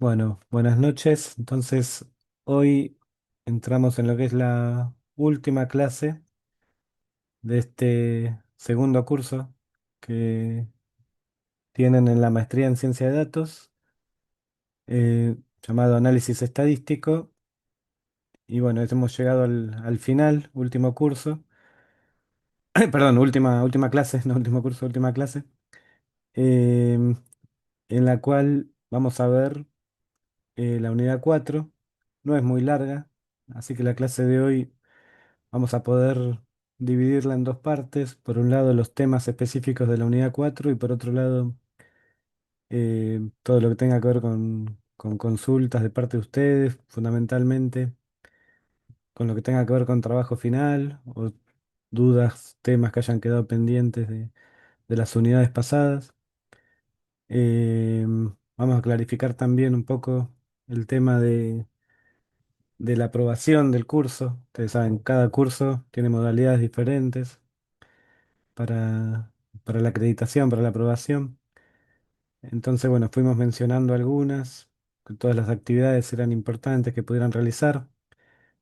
Bueno, buenas noches. Entonces, hoy entramos en lo que es la última clase de este segundo curso que tienen en la maestría en ciencia de datos, llamado análisis estadístico. Y bueno, hemos llegado al final, último curso. Perdón, última clase, no último curso, última clase, em, en la cual vamos a ver la unidad 4. No es muy larga, así que la clase de hoy vamos a poder dividirla en dos partes. Por un lado, los temas específicos de la unidad 4 y por otro lado, todo lo que tenga que ver con consultas de parte de ustedes, fundamentalmente, con lo que tenga que ver con trabajo final o dudas, temas que hayan quedado pendientes de las unidades pasadas. Vamos a clarificar también un poco el tema de la aprobación del curso. Ustedes saben, cada curso tiene modalidades diferentes para, para la acreditación, para la aprobación. Entonces, bueno, fuimos mencionando algunas, que todas las actividades eran importantes que pudieran realizar,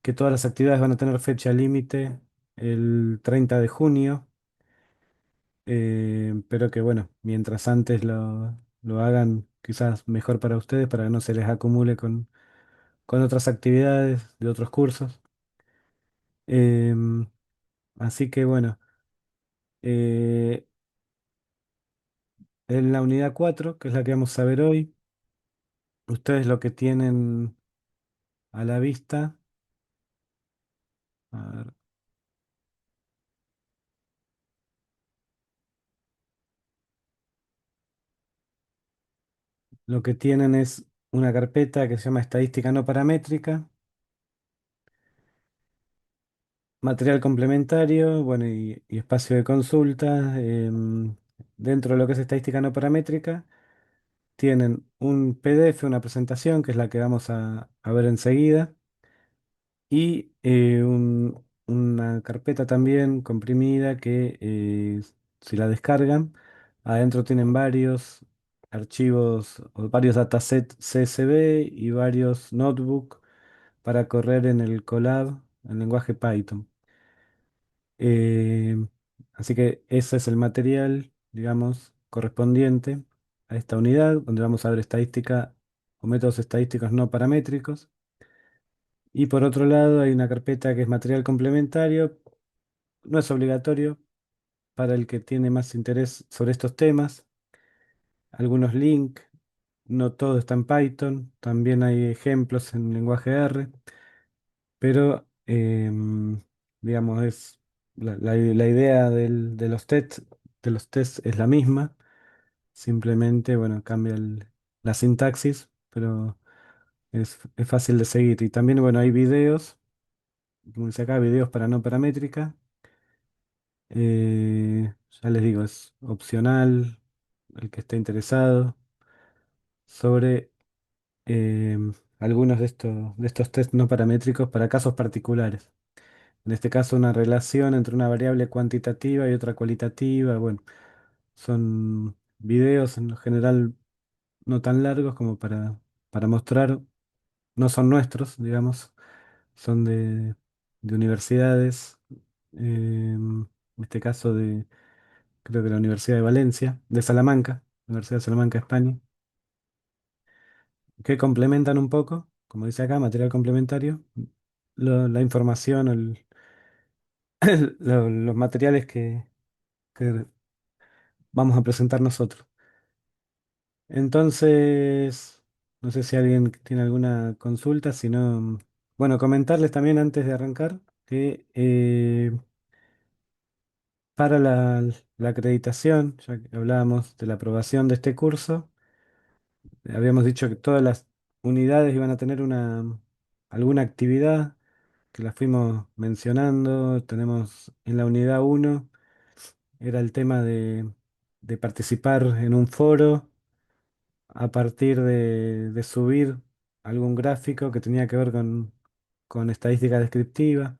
que todas las actividades van a tener fecha límite el 30 de junio, pero que bueno, mientras antes lo hagan, quizás mejor para ustedes, para que no se les acumule con otras actividades de otros cursos. Em, Así que bueno, eh, en la unidad 4 que es la que vamos a ver hoy, ustedes lo que tienen a la vista, a ver, lo que tienen es una carpeta que se llama estadística no paramétrica, material complementario, bueno, y espacio de consulta. Dentro de lo que es estadística no paramétrica, tienen un PDF, una presentación, que es la que vamos a ver enseguida, y una carpeta también comprimida que si la descargan, adentro tienen varios archivos o varios datasets CSV y varios notebook para correr en el Colab en lenguaje Python. Eh, Así que ese es el material, digamos, correspondiente a esta unidad, donde vamos a ver estadística o métodos estadísticos no paramétricos. Y por otro lado, hay una carpeta que es material complementario. No es obligatorio para el que tiene más interés sobre estos temas. Algunos links, no todo está en Python. También hay ejemplos en lenguaje R. Pero, digamos, es la idea de los tests es la misma. Simplemente, bueno, cambia la sintaxis, pero es fácil de seguir. Y también, bueno, hay videos, como dice acá, videos para no paramétrica. Ya les digo, es opcional el que esté interesado sobre algunos de estos test no paramétricos para casos particulares. En este caso, una relación entre una variable cuantitativa y otra cualitativa. Bueno, son videos en lo general no tan largos como para mostrar, no son nuestros, digamos, son de universidades, en este caso creo que la Universidad de Valencia, de Salamanca, Universidad de Salamanca, España, que complementan un poco, como dice acá, material complementario, la información, los materiales que vamos a presentar nosotros. Entonces, no sé si alguien tiene alguna consulta, si no, bueno, comentarles también antes de arrancar que para la acreditación, ya que hablábamos de la aprobación de este curso, habíamos dicho que todas las unidades iban a tener alguna actividad que la fuimos mencionando. Tenemos en la unidad uno era el tema de participar en un foro a partir de subir algún gráfico que tenía que ver con estadística descriptiva.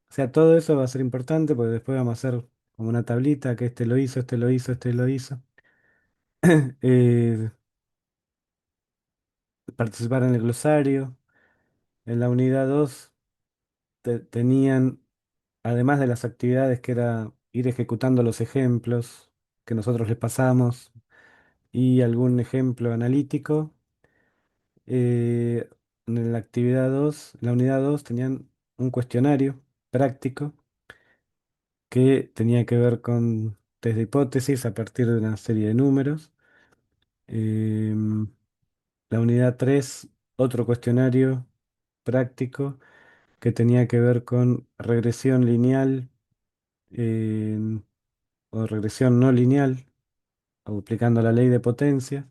O sea, todo eso va a ser importante porque después vamos a hacer como una tablita que este lo hizo, este lo hizo, este lo hizo. Eh, participar en el glosario. En la unidad 2 tenían, además de las actividades que era ir ejecutando los ejemplos que nosotros les pasamos y algún ejemplo analítico, eh, en la actividad 2, en la unidad 2 tenían un cuestionario práctico que tenía que ver con test de hipótesis a partir de una serie de números. Em, la unidad 3, otro cuestionario práctico que tenía que ver con regresión lineal em, o regresión no lineal, o aplicando la ley de potencia.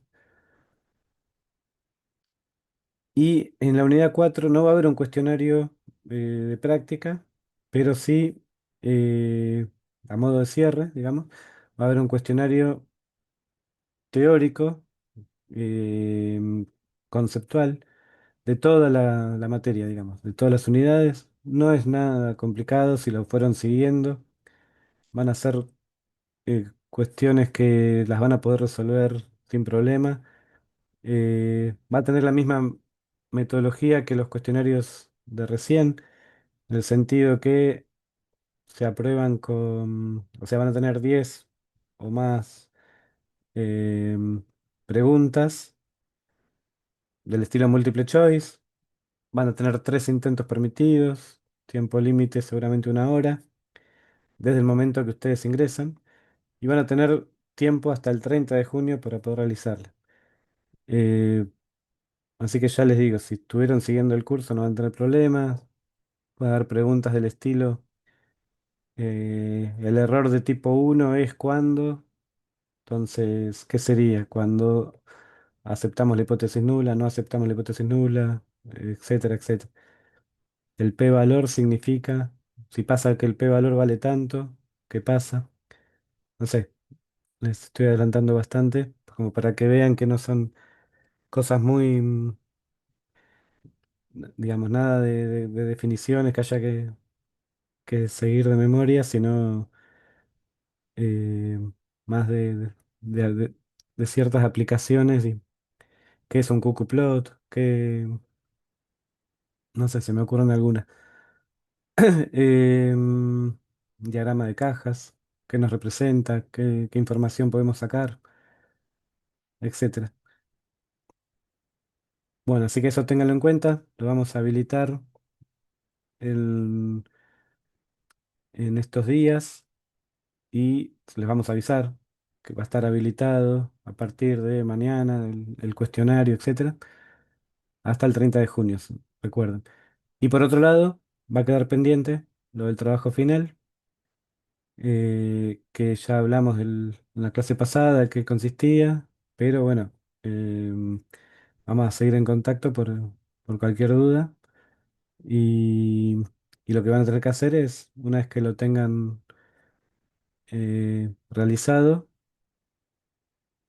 Y en la unidad 4 no va a haber un cuestionario de práctica, pero sí, eh, a modo de cierre, digamos, va a haber un cuestionario teórico, conceptual, de toda la materia, digamos, de todas las unidades. No es nada complicado si lo fueron siguiendo. Van a ser cuestiones que las van a poder resolver sin problema. Va a tener la misma metodología que los cuestionarios de recién, en el sentido que se aprueban o sea, van a tener 10 o más em, preguntas del estilo multiple choice. Van a tener 3 intentos permitidos, tiempo límite seguramente 1 hora, desde el momento que ustedes ingresan, y van a tener tiempo hasta el 30 de junio para poder realizarla. Eh, Así que ya les digo, si estuvieron siguiendo el curso no van a tener problemas. Va a haber preguntas del estilo, el error de tipo uno es cuando, entonces, ¿qué sería? Cuando aceptamos la hipótesis nula, no aceptamos la hipótesis nula, etcétera, etcétera. El p-valor significa, si pasa que el p-valor vale tanto, ¿qué pasa? No sé, les estoy adelantando bastante, como para que vean que no son cosas muy, digamos, nada de definiciones que haya que seguir de memoria, sino eh, más de ciertas aplicaciones y qué es un cuckooplot, qué, no sé, se me ocurren algunas. Em, Diagrama de cajas, qué nos representa, qué información podemos sacar, etcétera. Bueno, así que eso ténganlo en cuenta, lo vamos a habilitar en, en estos días y les vamos a avisar que va a estar habilitado a partir de mañana el cuestionario, etcétera, hasta el 30 de junio, recuerden. Y por otro lado, va a quedar pendiente lo del trabajo final, que ya hablamos en la clase pasada, de qué consistía, pero bueno, em, vamos a seguir en contacto por cualquier duda. Y, y lo que van a tener que hacer es, una vez que lo tengan realizado,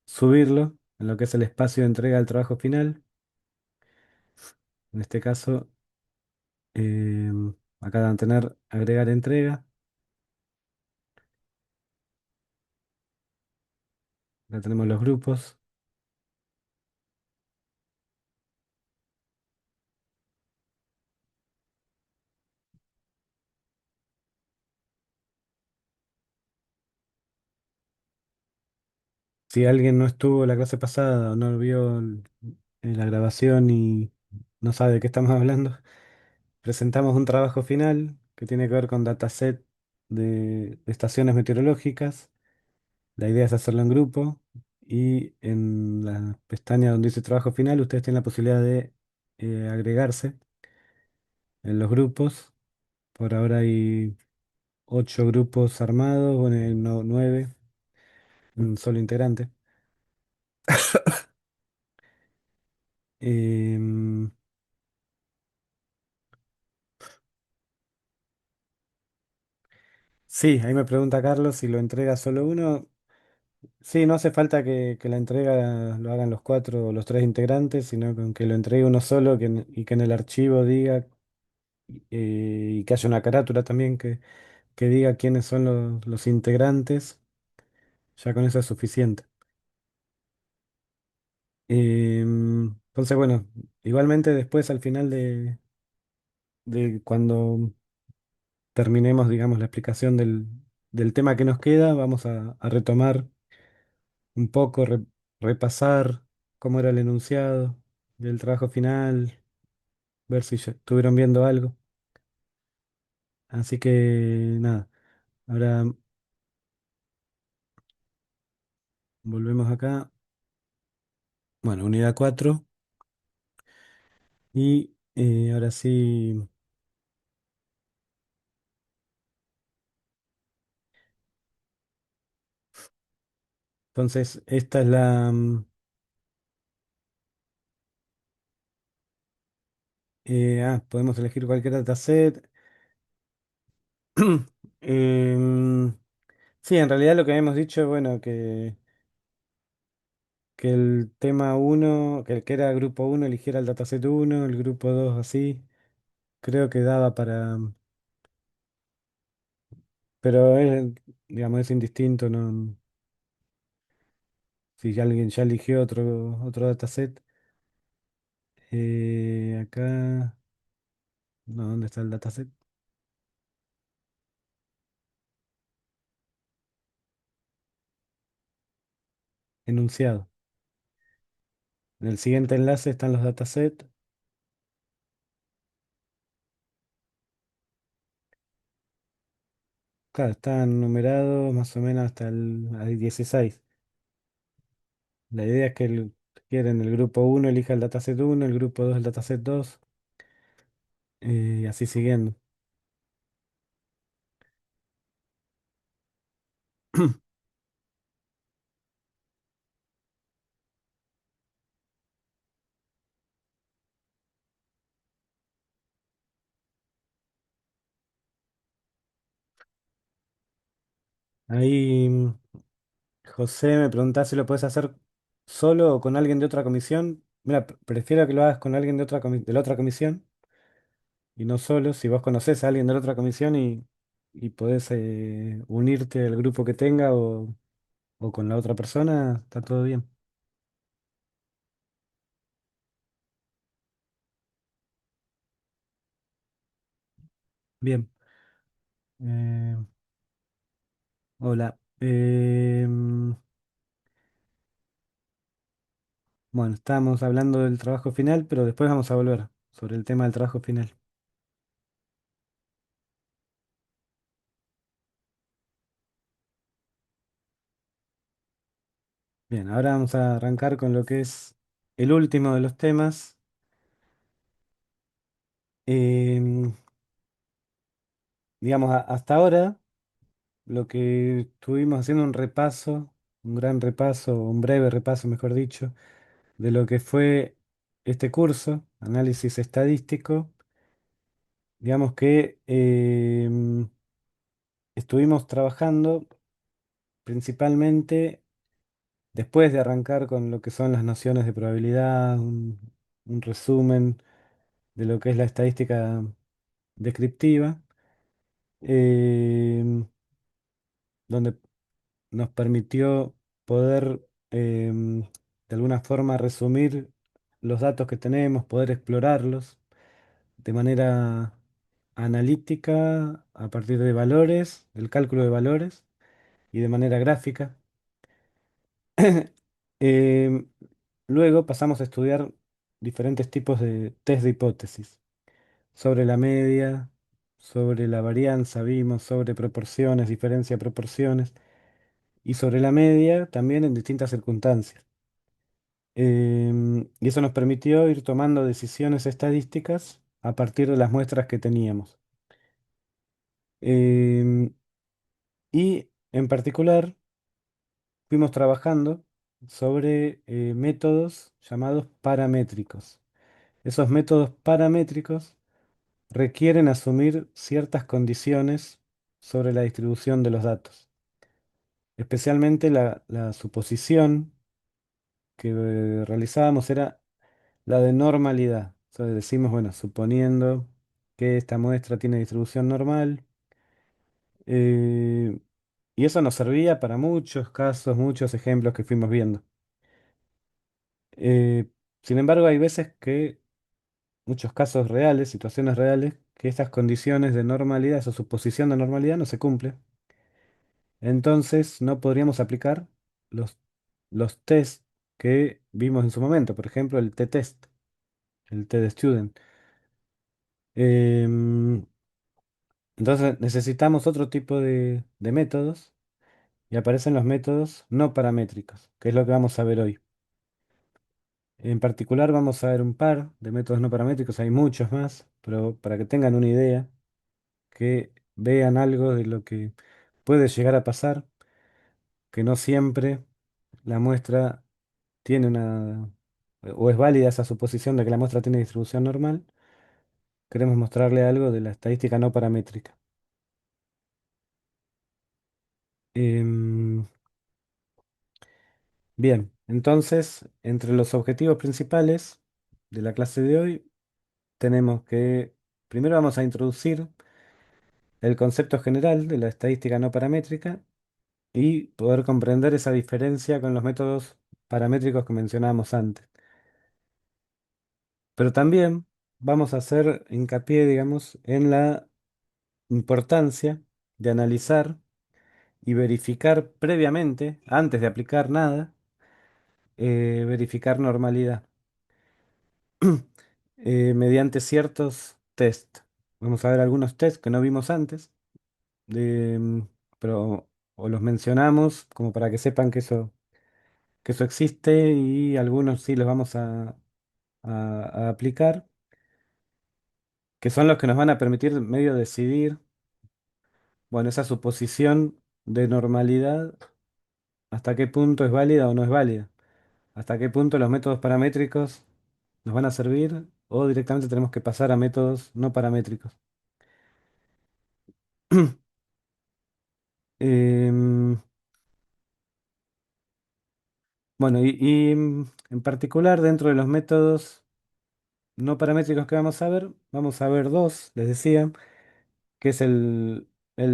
subirlo en lo que es el espacio de entrega del trabajo final. En este caso, acá van a tener agregar entrega. Acá tenemos los grupos. Si alguien no estuvo la clase pasada o no vio la grabación y no sabe de qué estamos hablando, presentamos un trabajo final que tiene que ver con dataset de estaciones meteorológicas. La idea es hacerlo en grupo y en la pestaña donde dice trabajo final, ustedes tienen la posibilidad de agregarse en los grupos. Por ahora hay 8 grupos armados, bueno, hay 9, un solo integrante. Em, sí, ahí me pregunta Carlos si lo entrega solo uno. Sí, no hace falta que la entrega lo hagan los 4 o los 3 integrantes, sino con que lo entregue uno solo y que en el archivo diga, y que haya una carátula también que diga quiénes son los integrantes, ya con eso es suficiente. Entonces, bueno, igualmente después al final de cuando terminemos, digamos, la explicación del tema que nos queda, vamos a retomar un poco, repasar cómo era el enunciado del trabajo final, ver si ya estuvieron viendo algo. Así que nada, ahora volvemos acá. Bueno, unidad 4 y ahora sí, entonces esta es podemos elegir cualquier dataset. Em, sí, en realidad lo que habíamos dicho, bueno, que el tema uno que era grupo uno eligiera el dataset uno, el grupo 2 así, creo que daba para, pero es, digamos, es indistinto, ¿no? Si ya alguien ya eligió otro dataset, acá, no, ¿dónde está el dataset? Enunciado. En el siguiente enlace están los datasets. Claro, están numerados más o menos hasta el 16. La idea es que quieren el grupo uno elija el dataset uno, el grupo 2 el dataset 2, y así siguiendo. Ahí José me preguntaba si lo puedes hacer solo o con alguien de otra comisión. Mira, prefiero que lo hagas con alguien de la otra comisión y no solo. Si vos conocés a alguien de la otra comisión y podés unirte al grupo que tenga o con la otra persona, está todo bien. Bien. Eh, hola. Bueno, estábamos hablando del trabajo final, pero después vamos a volver sobre el tema del trabajo final. Bien, ahora vamos a arrancar con lo que es el último de los temas. Em, digamos, hasta ahora lo que estuvimos haciendo un repaso, un gran repaso, un breve repaso, mejor dicho, de lo que fue este curso, análisis estadístico. Digamos que estuvimos trabajando principalmente después de arrancar con lo que son las nociones de probabilidad, un resumen de lo que es la estadística descriptiva, em, donde nos permitió poder de alguna forma resumir los datos que tenemos, poder explorarlos de manera analítica a partir de valores, del cálculo de valores y de manera gráfica. Em, Luego pasamos a estudiar diferentes tipos de test de hipótesis sobre la media, sobre la varianza, vimos, sobre proporciones, diferencia de proporciones, y sobre la media también en distintas circunstancias. Y eso nos permitió ir tomando decisiones estadísticas a partir de las muestras que teníamos. Em, y en particular fuimos trabajando sobre métodos llamados paramétricos. Esos métodos paramétricos requieren asumir ciertas condiciones sobre la distribución de los datos, especialmente la suposición que realizábamos era la de normalidad. Entonces decimos, bueno, suponiendo que esta muestra tiene distribución normal, eh, y eso nos servía para muchos casos, muchos ejemplos que fuimos viendo. Eh, Sin embargo, hay veces que, muchos casos reales, situaciones reales, que estas condiciones de normalidad, esa suposición de normalidad no se cumple. Entonces, no podríamos aplicar los, los test que vimos en su momento, por ejemplo, el t-test, el t-de-student. Em, entonces, necesitamos otro tipo de métodos y aparecen los métodos no paramétricos, que es lo que vamos a ver hoy. En particular, vamos a ver un par de métodos no paramétricos, hay muchos más, pero para que tengan una idea, que vean algo de lo que puede llegar a pasar, que no siempre la muestra tiene una, o es válida esa suposición de que la muestra tiene distribución normal. Queremos mostrarle algo de la estadística no paramétrica. Em, Bien, entonces, entre los objetivos principales de la clase de hoy, tenemos que, primero vamos a introducir el concepto general de la estadística no paramétrica y poder comprender esa diferencia con los métodos paramétricos que mencionábamos antes. Pero también vamos a hacer hincapié, digamos, en la importancia de analizar y verificar previamente, antes de aplicar nada, verificar normalidad mediante ciertos test. Vamos a ver algunos test que no vimos antes, pero o los mencionamos como para que sepan que eso existe y algunos sí los vamos a aplicar, que son los que nos van a permitir medio decidir, bueno, esa suposición de normalidad, hasta qué punto es válida o no es válida, hasta qué punto los métodos paramétricos nos van a servir o directamente tenemos que pasar a métodos no paramétricos. Em, bueno, en particular dentro de los métodos no paramétricos que vamos a ver dos, les decía, que es el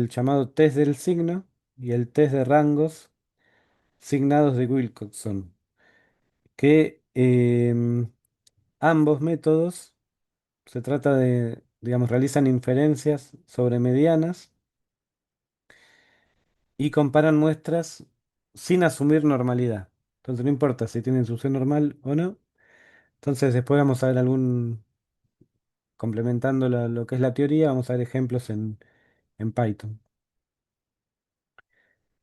llamado test del signo y el test de rangos signados de Wilcoxon, que ambos métodos se trata de, digamos, realizan inferencias sobre medianas y comparan muestras sin asumir normalidad. Entonces no importa si tienen instrucción normal o no. Entonces después vamos a ver complementando lo que es la teoría, vamos a ver ejemplos en Python.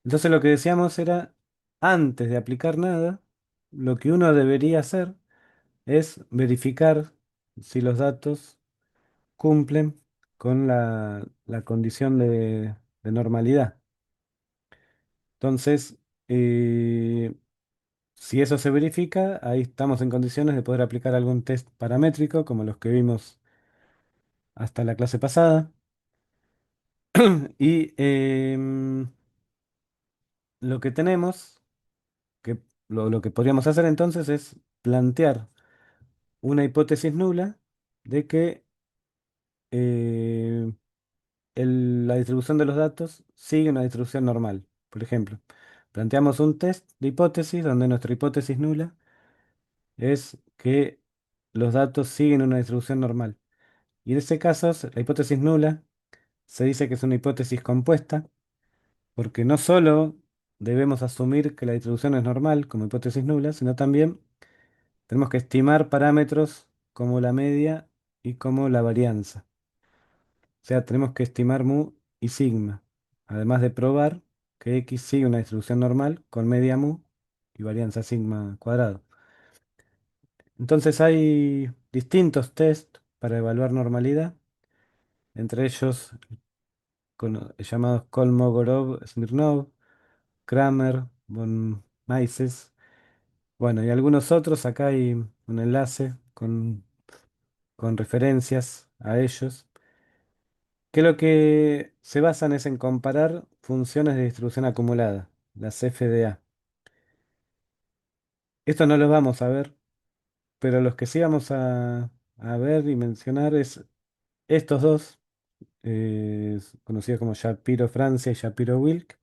Entonces lo que decíamos era, antes de aplicar nada, lo que uno debería hacer es verificar si los datos cumplen con la condición de normalidad. Entonces, eh, si eso se verifica, ahí estamos en condiciones de poder aplicar algún test paramétrico, como los que vimos hasta la clase pasada. Y lo que tenemos, que lo que podríamos hacer entonces es plantear una hipótesis nula de que eh, la distribución de los datos sigue una distribución normal. Por ejemplo, planteamos un test de hipótesis donde nuestra hipótesis nula es que los datos siguen una distribución normal. Y en ese caso, la hipótesis nula se dice que es una hipótesis compuesta, porque no solo debemos asumir que la distribución es normal como hipótesis nula, sino también tenemos que estimar parámetros como la media y como la varianza. O sea, tenemos que estimar mu y sigma, además de probar que x sigue una distribución normal con media mu y varianza sigma cuadrado. Entonces hay distintos test para evaluar normalidad, entre ellos llamados Kolmogorov-Smirnov, Kramer, von Mises. Bueno, y algunos otros, acá hay un enlace con referencias a ellos, que lo que se basan es en comparar funciones de distribución acumulada, las FDA. Esto no lo vamos a ver, pero los que sí vamos a ver y mencionar es estos dos, conocidos como Shapiro-Francia y Shapiro-Wilk,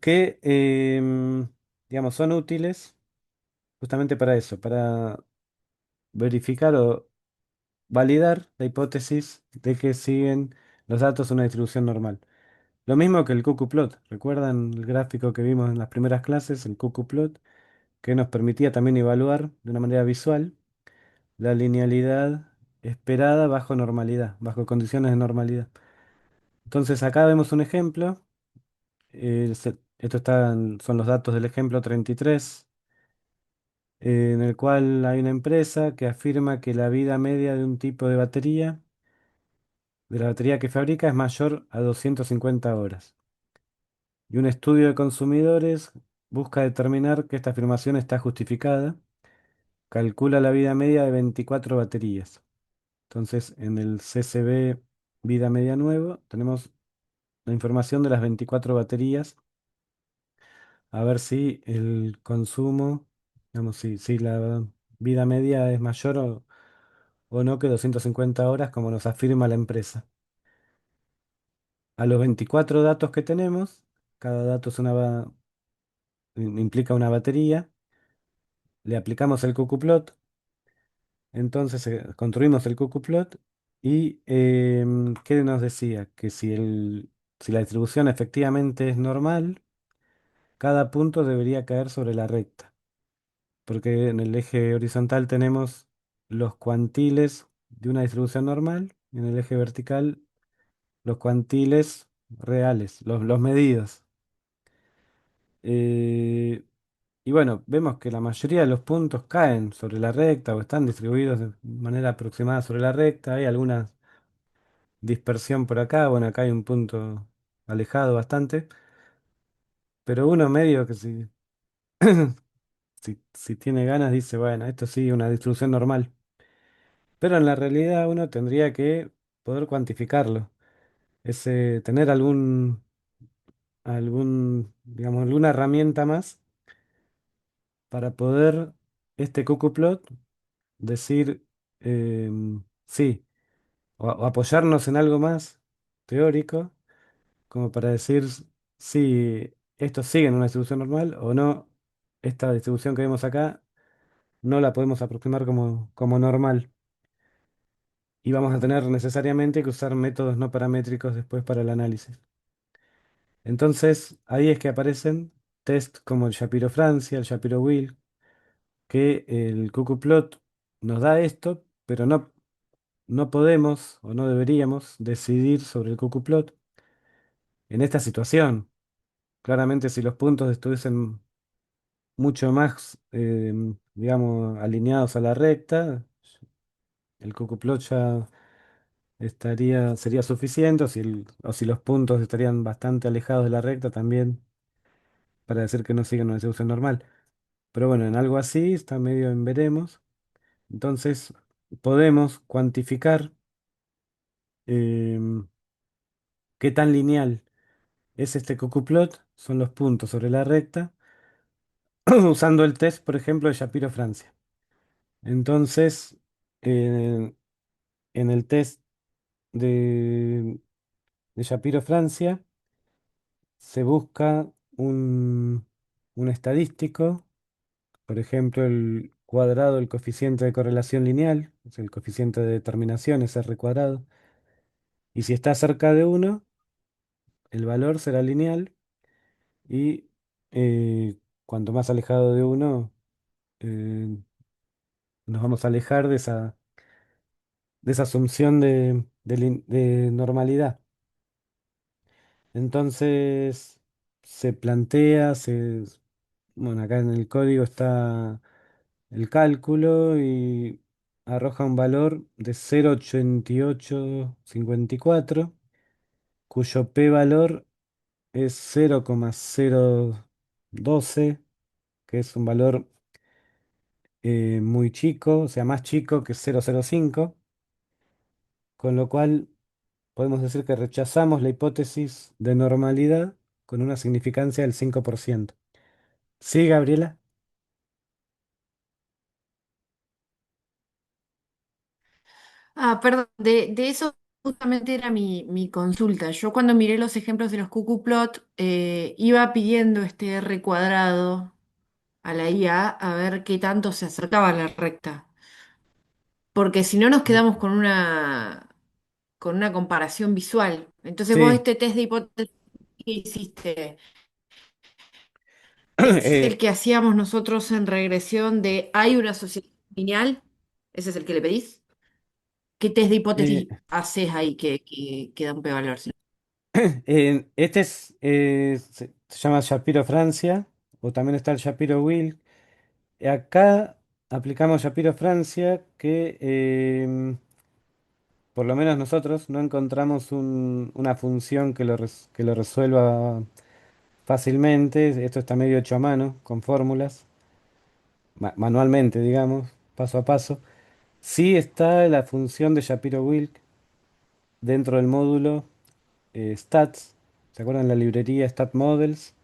que digamos, son útiles justamente para eso, para verificar o validar la hipótesis de que siguen los datos una distribución normal. Lo mismo que el cuckooplot. ¿Recuerdan el gráfico que vimos en las primeras clases, el cuckooplot, que nos permitía también evaluar de una manera visual la linealidad esperada bajo normalidad, bajo condiciones de normalidad? Entonces acá vemos un ejemplo. Son los datos del ejemplo 33, en el cual hay una empresa que afirma que la vida media de un tipo de batería, de la batería que fabrica, es mayor a 250 horas. Y un estudio de consumidores busca determinar que esta afirmación está justificada. Calcula la vida media de 24 baterías. Entonces, en el CCB vida media nuevo, tenemos la información de las 24 baterías, a ver si el consumo, digamos, si la vida media es mayor o no que 250 horas, como nos afirma la empresa. A los 24 datos que tenemos, cada dato implica una batería, le aplicamos el cucuplot, entonces construimos el cucuplot y ¿qué nos decía? Que si la distribución efectivamente es normal, cada punto debería caer sobre la recta, porque en el eje horizontal tenemos los cuantiles de una distribución normal y en el eje vertical los cuantiles reales, los medidos. Eh, y bueno, vemos que la mayoría de los puntos caen sobre la recta o están distribuidos de manera aproximada sobre la recta. Hay alguna dispersión por acá, bueno, acá hay un punto alejado bastante, pero uno medio que si tiene ganas dice, bueno, esto sí, una distribución normal. Pero en la realidad uno tendría que poder cuantificarlo, tener digamos, alguna herramienta más para poder este cucuplot decir sí, o apoyarnos en algo más teórico, como para decir si estos siguen una distribución normal o no, esta distribución que vemos acá no la podemos aproximar como normal. Y vamos a tener necesariamente que usar métodos no paramétricos después para el análisis. Entonces, ahí es que aparecen test como el Shapiro-Francia, el Shapiro-Wilk, que el cucuplot nos da esto, pero no podemos o no deberíamos decidir sobre el cucuplot en esta situación. Claramente, si los puntos estuviesen mucho más, digamos, alineados a la recta, el cucuplot ya sería suficiente, o si los puntos estarían bastante alejados de la recta también para decir que no siguen una distribución normal. Pero bueno, en algo así está medio en veremos. Entonces, podemos cuantificar em, qué tan lineal es este cucuplot, son los puntos sobre la recta, usando el test, por ejemplo, de Shapiro-Francia. Entonces, eh, en el test de, de Shapiro-Francia se busca un estadístico, por ejemplo, el cuadrado del coeficiente de correlación lineal, es el coeficiente de determinación, es R cuadrado. Y si está cerca de uno, el valor será lineal y cuanto más alejado de uno, eh, nos vamos a alejar de esa asunción de normalidad. Entonces se plantea, bueno, acá en el código está el cálculo y arroja un valor de 0,8854, cuyo p-valor es 0,012, que es un valor muy chico, o sea, más chico que 0,05, con lo cual podemos decir que rechazamos la hipótesis de normalidad con una significancia del 5%. ¿Sí, Gabriela? Perdón, de eso justamente era mi consulta. Yo cuando miré los ejemplos de los cucuplot, iba pidiendo este R cuadrado a la IA a ver qué tanto se acercaba a la recta. Porque si no nos quedamos con una comparación visual. Entonces vos Sí, este test de hipótesis que hiciste, ¿es el eh, que hacíamos nosotros en regresión de hay una asociación lineal? ¿Ese es el que le pedís? ¿Qué test de eh, hipótesis haces ahí que da un p-valor? este se llama Shapiro Francia, o también está el Shapiro Will. Acá aplicamos Shapiro Francia, que por lo menos nosotros no encontramos una función que lo resuelva fácilmente. Esto está medio hecho a mano, con fórmulas, manualmente, digamos, paso a paso. Sí está la función de Shapiro-Wilk dentro del módulo Stats. ¿Se acuerdan la librería Stat Models?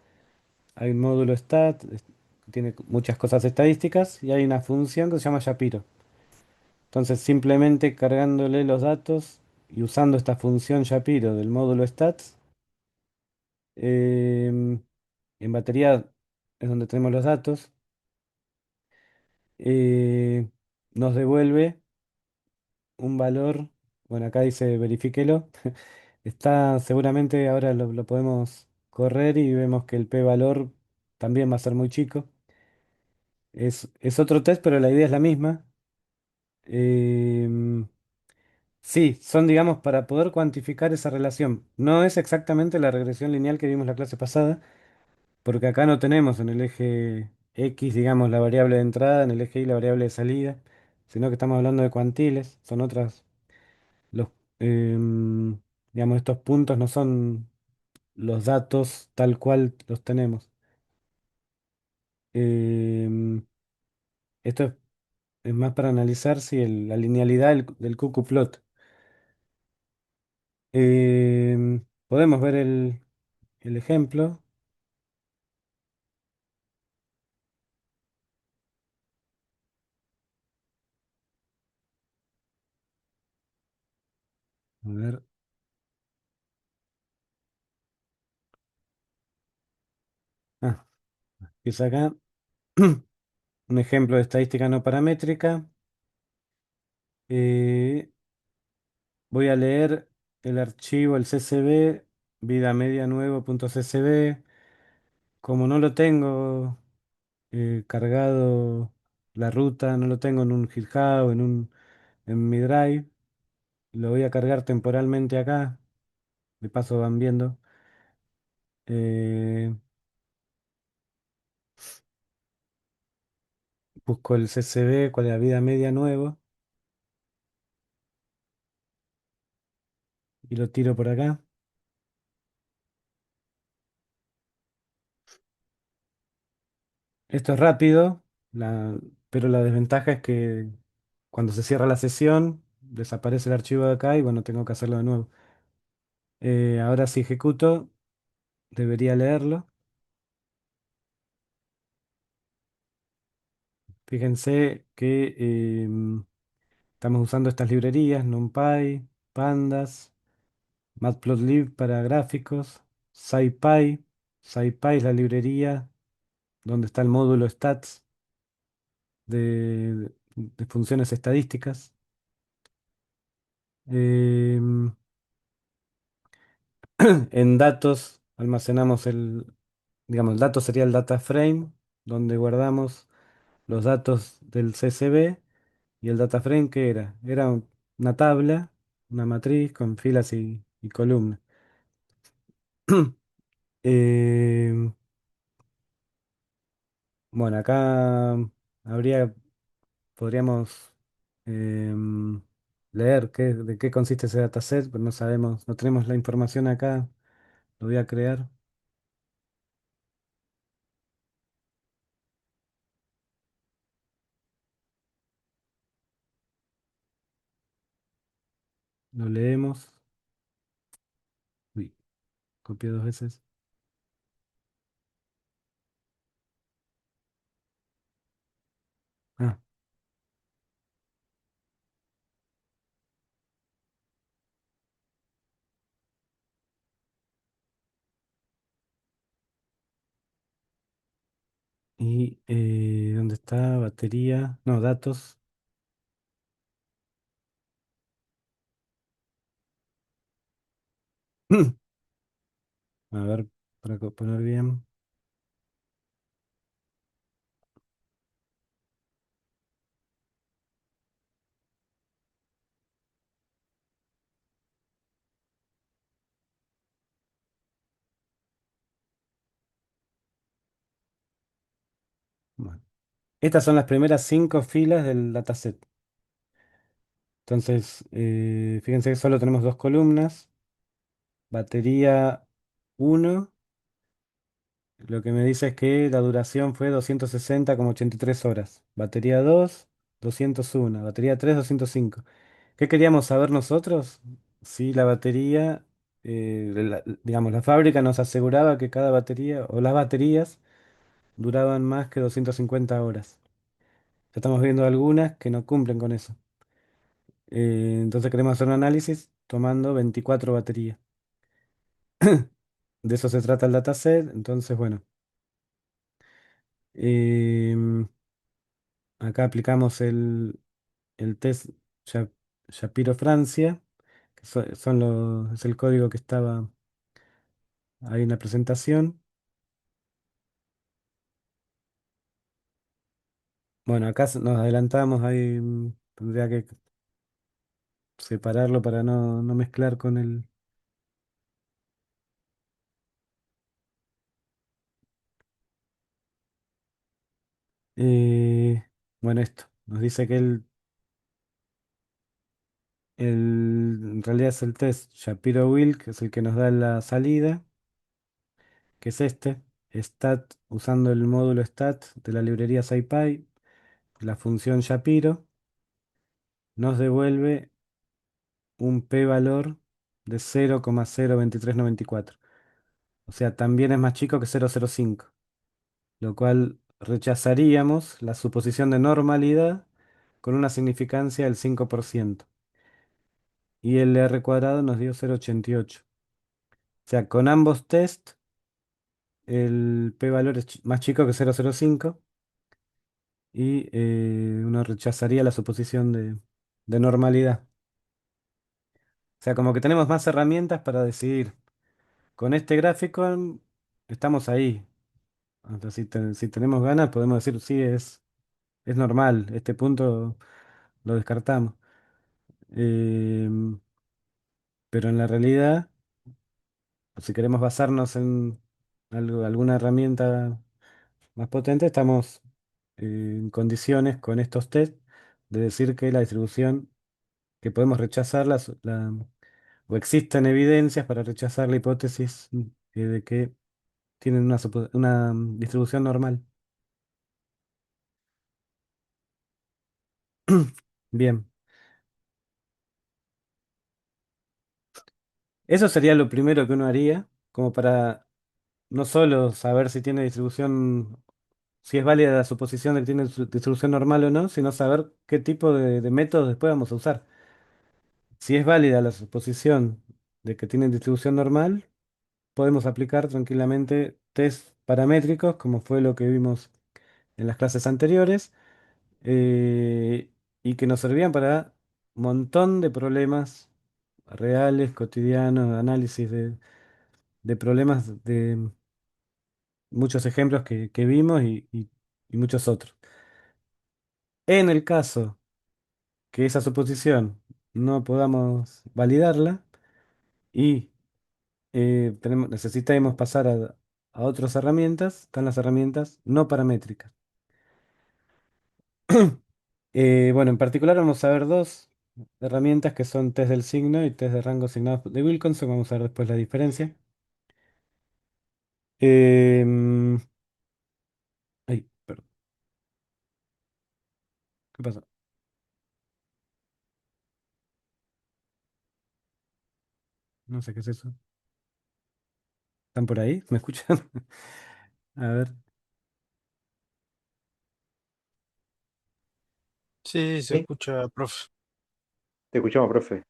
Hay un módulo Stat, que tiene muchas cosas estadísticas, y hay una función que se llama Shapiro. Entonces, simplemente cargándole los datos y usando esta función Shapiro del módulo Stats, em, en batería es donde tenemos los datos, eh, nos devuelve un valor. Bueno, acá dice verifíquelo. Está seguramente ahora lo podemos correr y vemos que el p-valor también va a ser muy chico. Es otro test, pero la idea es la misma. Em, sí, son, digamos, para poder cuantificar esa relación. No es exactamente la regresión lineal que vimos la clase pasada, porque acá no tenemos en el eje X, digamos, la variable de entrada, en el eje Y la variable de salida, sino que estamos hablando de cuantiles, son otras. Los, em, digamos, estos puntos no son los datos tal cual los tenemos. Em, esto es más para analizar si la linealidad del cucuplot. Podemos ver el ejemplo. A ver. Ah, empieza acá. Un ejemplo de estadística no paramétrica. Eh, Voy a leer el archivo, el CSV, vida media nuevo.csv. Como no lo tengo cargado la ruta, no lo tengo en un GitHub, en mi Drive, lo voy a cargar temporalmente acá. De paso van viendo. Eh, Busco el CSV, cuál es la vida media nuevo, y lo tiro por acá. Esto es rápido, pero la desventaja es que cuando se cierra la sesión, desaparece el archivo de acá y bueno, tengo que hacerlo de nuevo. Ahora si ejecuto, debería leerlo. Fíjense que estamos usando estas librerías, NumPy, Pandas, Matplotlib para gráficos, SciPy. SciPy es la librería donde está el módulo stats de funciones estadísticas. Em, en datos almacenamos digamos, el dato sería el data frame, donde guardamos los datos del CSV. ¿Y el data frame qué era? Era una tabla, una matriz con filas y columnas. Em, bueno, acá habría, podríamos em, leer de qué consiste ese dataset, pero no sabemos, no tenemos la información acá. Lo voy a crear, lo leemos. Uy, copié dos veces. Ah, Y ¿dónde está? Batería. No, datos. A ver, para poner bien. Bueno, estas son las primeras 5 filas del dataset. Entonces, fíjense que solo tenemos 2 columnas. Batería uno, lo que me dice es que la duración fue 260,83 horas. Batería 2, 201. Batería 3, 205. ¿Qué queríamos saber nosotros? Si la batería, digamos, la fábrica nos aseguraba que cada batería o las baterías duraban más que 250 horas. Ya estamos viendo algunas que no cumplen con eso. Entonces queremos hacer un análisis tomando 24 baterías. De eso se trata el dataset. Entonces, bueno, em, acá aplicamos el test Sha- Shapiro-Francia, que es el código que estaba ahí en la presentación. Bueno, acá nos adelantamos, ahí tendría que separarlo para no mezclar con el... eh, bueno, esto nos dice que en realidad es el test Shapiro-Wilk, que es el que nos da la salida, que es este, stat, usando el módulo stat de la librería SciPy, la función Shapiro, nos devuelve un p-valor de 0,02394. O sea, también es más chico que 0,05, lo cual rechazaríamos la suposición de normalidad con una significancia del 5%. Y el R cuadrado nos dio 0,88. O sea, con ambos test, el p-valor es más chico que 0,05 y uno rechazaría la suposición de normalidad. O sea, como que tenemos más herramientas para decidir. Con este gráfico estamos ahí. O sea, si tenemos ganas, podemos decir, sí, es normal. Este punto lo descartamos. Em, pero en la realidad, si queremos basarnos en alguna herramienta más potente, estamos en condiciones con estos test de decir que la distribución, que podemos rechazar o existen evidencias para rechazar la hipótesis de que tienen una distribución normal. Bien, eso sería lo primero que uno haría, como para no solo saber si tiene distribución, si es válida la suposición de que tiene distribución normal o no, sino saber qué tipo de métodos después vamos a usar. Si es válida la suposición de que tienen distribución normal, podemos aplicar tranquilamente test paramétricos, como fue lo que vimos en las clases anteriores, eh, y que nos servían para un montón de problemas reales, cotidianos, análisis de problemas, de muchos ejemplos que vimos y muchos otros. En el caso que esa suposición no podamos validarla y necesitemos pasar a otras herramientas, están las herramientas no paramétricas. Bueno, en particular vamos a ver dos herramientas que son test del signo y test de rango asignado de Wilkinson. Vamos a ver después la diferencia. Em, ay, perdón, ¿qué pasó? No sé qué es eso. ¿Están por ahí? ¿Me escuchan? A ver. Sí, se Sí, escucha, profe. te escuchamos, profe.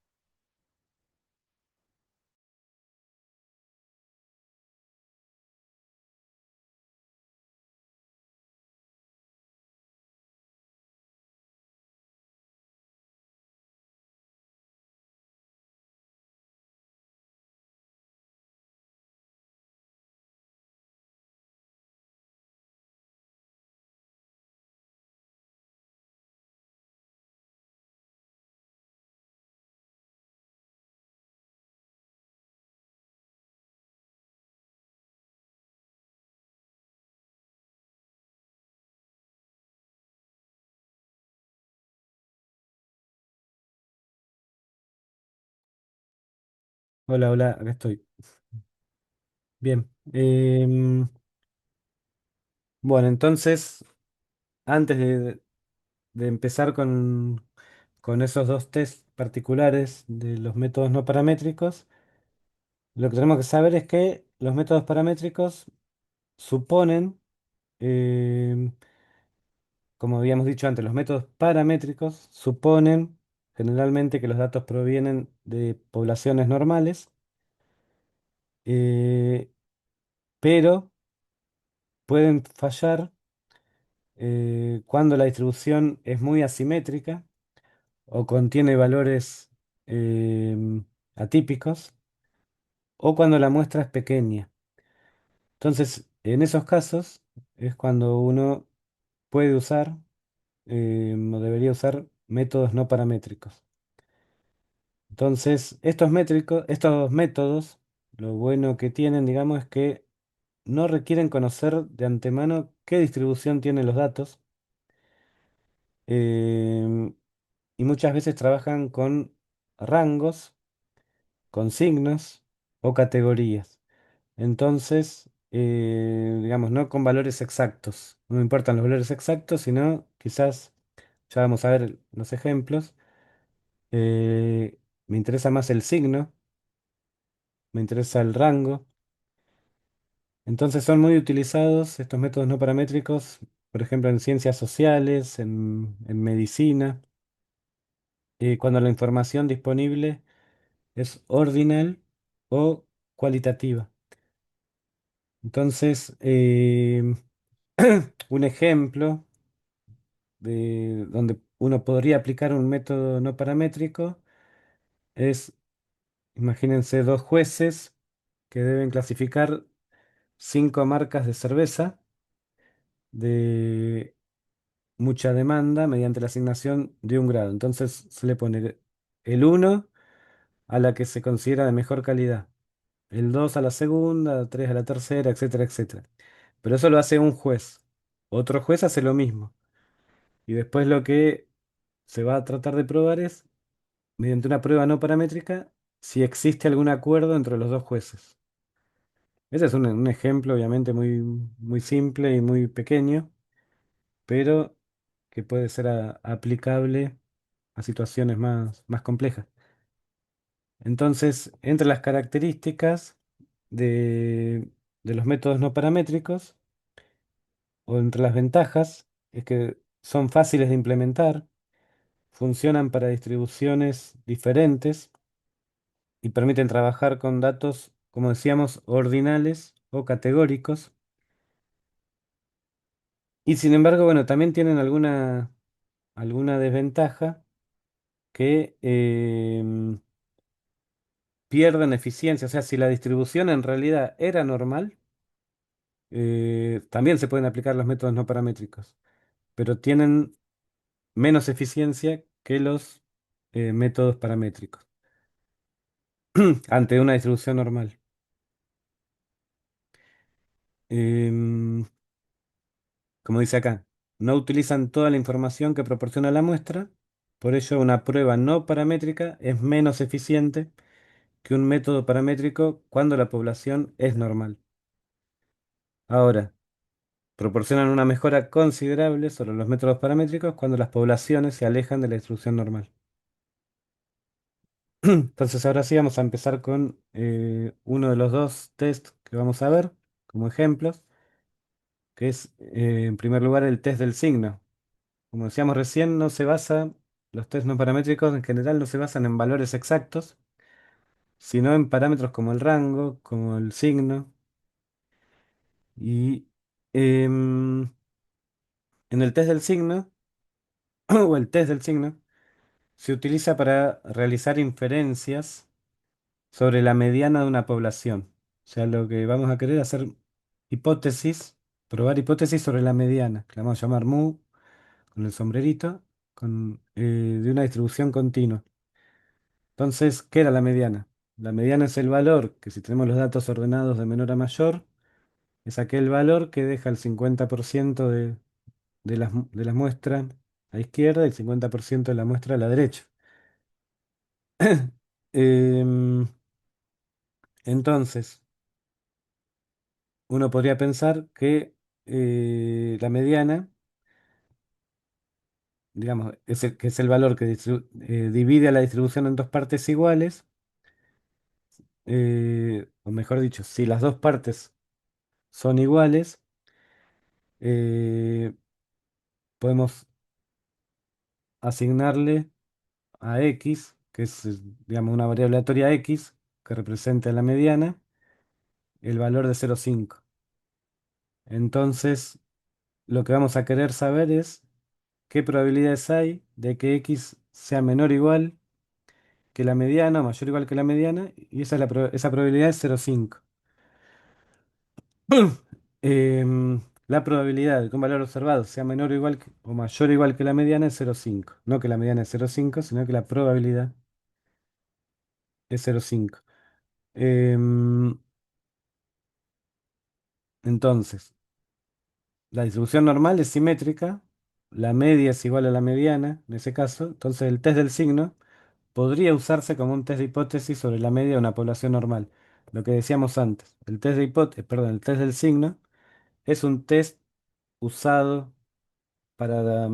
Hola, hola, acá estoy. Bien. Bueno, entonces, antes de empezar con esos dos test particulares de los métodos no paramétricos, lo que tenemos que saber es que los métodos paramétricos suponen, em, como habíamos dicho antes, los métodos paramétricos suponen generalmente que los datos provienen de poblaciones normales, eh, pero pueden fallar cuando la distribución es muy asimétrica o contiene valores atípicos o cuando la muestra es pequeña. Entonces, en esos casos es cuando uno puede usar o debería usar métodos no paramétricos. Entonces, estos métodos, lo bueno que tienen, digamos, es que no requieren conocer de antemano qué distribución tienen los datos. em, y muchas veces trabajan con rangos, con signos o categorías. Entonces, digamos, no con valores exactos. No me importan los valores exactos, sino quizás, ya vamos a ver los ejemplos, eh, me interesa más el signo, me interesa el rango. Entonces son muy utilizados estos métodos no paramétricos, por ejemplo, en ciencias sociales, en medicina, cuando la información disponible es ordinal o cualitativa. Entonces, un ejemplo de donde uno podría aplicar un método no paramétrico es, imagínense dos jueces que deben clasificar 5 marcas de cerveza de mucha demanda mediante la asignación de un grado. Entonces se le pone el uno a la que se considera de mejor calidad, el 2 a la segunda, 3 a la tercera, etcétera, etcétera. Pero eso lo hace un juez. Otro juez hace lo mismo. Y después lo que se va a tratar de probar es, mediante una prueba no paramétrica, si existe algún acuerdo entre los dos jueces. Ese es un ejemplo, obviamente, muy, muy simple y muy pequeño, pero que puede ser aplicable a situaciones más complejas. Entonces, entre las características de, de los métodos no paramétricos, o entre las ventajas, es que son fáciles de implementar, funcionan para distribuciones diferentes y permiten trabajar con datos, como decíamos, ordinales o categóricos. Y sin embargo, bueno, también tienen alguna desventaja que pierden eficiencia. O sea, si la distribución en realidad era normal, también se pueden aplicar los métodos no paramétricos, pero tienen menos eficiencia que los métodos paramétricos ante una distribución normal. Em, Como dice acá, no utilizan toda la información que proporciona la muestra, por ello una prueba no paramétrica es menos eficiente que un método paramétrico cuando la población es normal. Ahora, proporcionan una mejora considerable sobre los métodos paramétricos cuando las poblaciones se alejan de la distribución normal. Entonces ahora sí vamos a empezar con uno de los dos tests que vamos a ver como ejemplos, que es en primer lugar el test del signo. Como decíamos recién, los test no paramétricos en general no se basan en valores exactos, sino en parámetros como el rango, como el signo. Y em, en el test del signo, o el test del signo, se utiliza para realizar inferencias sobre la mediana de una población. O sea, lo que vamos a querer hacer hipótesis, probar hipótesis sobre la mediana, que la vamos a llamar mu, con el sombrerito, de una distribución continua. Entonces, ¿qué era la mediana? La mediana es el valor que si tenemos los datos ordenados de menor a mayor, es aquel valor que deja el 50% de la muestra a la izquierda y el 50% de la muestra a la derecha. Em, Entonces, uno podría pensar que la mediana, digamos, que es el valor que divide a la distribución en dos partes iguales, o mejor dicho, si las dos partes son iguales, eh, podemos asignarle a x, que es, digamos, una variable aleatoria x, que representa la mediana, el valor de 0,5. Entonces, lo que vamos a querer saber es qué probabilidades hay de que x sea menor o igual que la mediana, o mayor o igual que la mediana, y esa probabilidad es 0,5. La probabilidad de que un valor observado sea menor o igual o mayor o igual que la mediana es 0,5. No que la mediana es 0,5, sino que la probabilidad es 0,5. Em, entonces, la distribución normal es simétrica, la media es igual a la mediana, en ese caso, entonces el test del signo podría usarse como un test de hipótesis sobre la media de una población normal. Lo que decíamos antes, el test de hipótesis, perdón, el test del signo es un test usado para,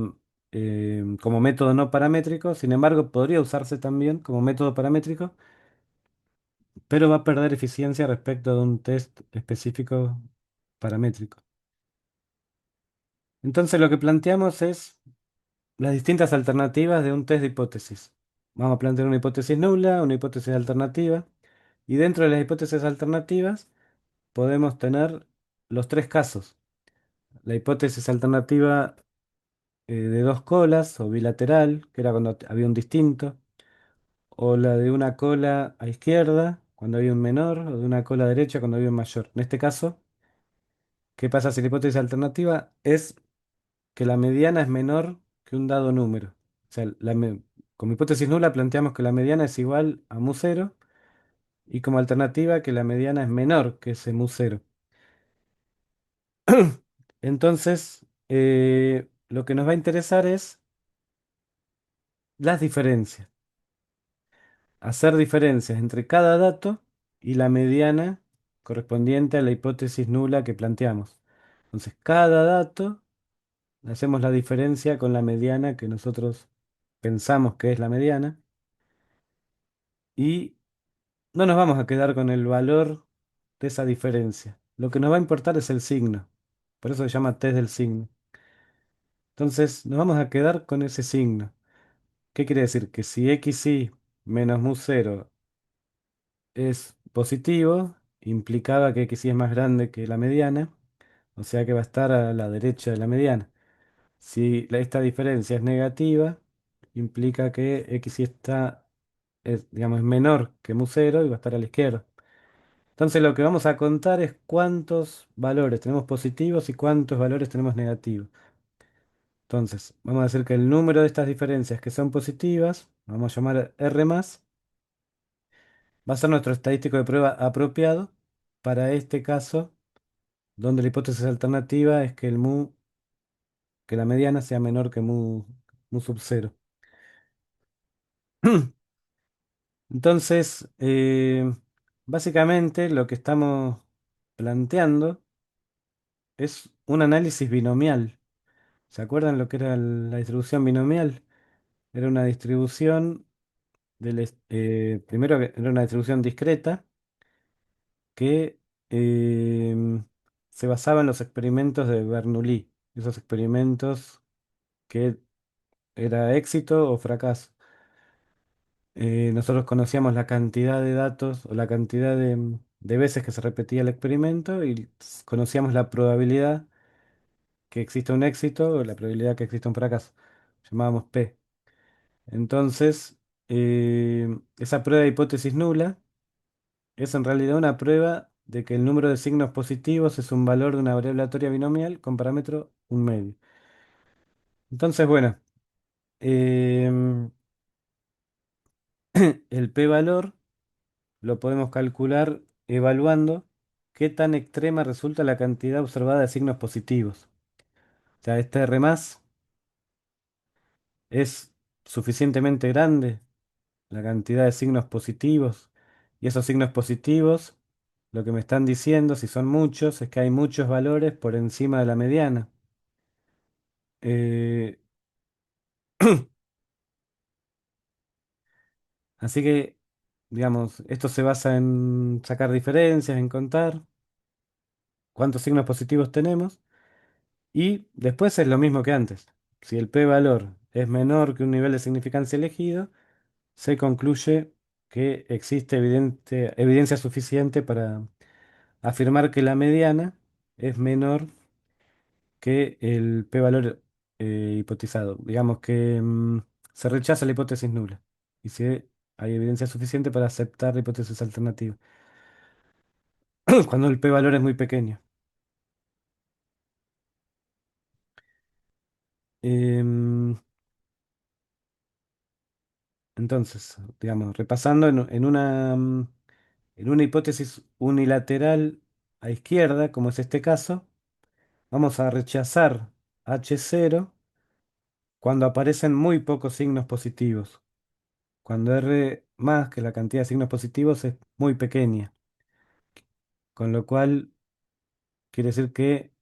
como método no paramétrico, sin embargo, podría usarse también como método paramétrico, pero va a perder eficiencia respecto de un test específico paramétrico. Entonces lo que planteamos es las distintas alternativas de un test de hipótesis. Vamos a plantear una hipótesis nula, una hipótesis alternativa, y dentro de las hipótesis alternativas podemos tener los tres casos. La hipótesis alternativa de dos colas o bilateral, que era cuando había un distinto, o la de una cola a izquierda cuando había un menor, o de una cola a derecha cuando había un mayor. En este caso, ¿qué pasa si la hipótesis alternativa es que la mediana es menor que un dado número? O sea, como hipótesis nula planteamos que la mediana es igual a mu cero y como alternativa que la mediana es menor que ese mu cero. Entonces, lo que nos va a interesar es las diferencias. Hacer diferencias entre cada dato y la mediana correspondiente a la hipótesis nula que planteamos. Entonces, cada dato hacemos la diferencia con la mediana que nosotros pensamos que es la mediana y no nos vamos a quedar con el valor de esa diferencia. Lo que nos va a importar es el signo. Por eso se llama test del signo. Entonces, nos vamos a quedar con ese signo. ¿Qué quiere decir? Que si xy menos mu cero es positivo, implicaba que xy es más grande que la mediana, o sea que va a estar a la derecha de la mediana. Si esta diferencia es negativa, implica que xy digamos, es menor que mu cero y va a estar a la izquierda. Entonces lo que vamos a contar es cuántos valores tenemos positivos y cuántos valores tenemos negativos. Entonces, vamos a decir que el número de estas diferencias que son positivas, vamos a llamar R más, va a ser nuestro estadístico de prueba apropiado para este caso, donde la hipótesis alternativa es que que la mediana sea menor que mu sub cero. Entonces, básicamente lo que estamos planteando es un análisis binomial. ¿Se acuerdan lo que era la distribución binomial? Era una distribución primero que era una distribución discreta que se basaba en los experimentos de Bernoulli, esos experimentos que era éxito o fracaso. Nosotros conocíamos la cantidad de datos o la cantidad de veces que se repetía el experimento y conocíamos la probabilidad que exista un éxito o la probabilidad que exista un fracaso. Llamábamos P. Entonces, esa prueba de hipótesis nula es en realidad una prueba de que el número de signos positivos es un valor de una variable aleatoria binomial con parámetro un medio. Entonces, bueno, em, el p-valor lo podemos calcular evaluando qué tan extrema resulta la cantidad observada de signos positivos. O sea, este R más es suficientemente grande, la cantidad de signos positivos, y esos signos positivos lo que me están diciendo, si son muchos, es que hay muchos valores por encima de la mediana. Eh, Así que, digamos, esto se basa en sacar diferencias, en contar cuántos signos positivos tenemos y después es lo mismo que antes. Si el p-valor es menor que un nivel de significancia elegido, se concluye que existe evidencia suficiente para afirmar que la mediana es menor que el p-valor hipotizado. Digamos que se rechaza la hipótesis nula y si hay evidencia suficiente para aceptar la hipótesis alternativa. Cuando el p-valor es muy pequeño. Em, entonces, digamos, repasando en una hipótesis unilateral a izquierda, como es este caso, vamos a rechazar H0 cuando aparecen muy pocos signos positivos. Cuando R más que la cantidad de signos positivos es muy pequeña, con lo cual quiere decir que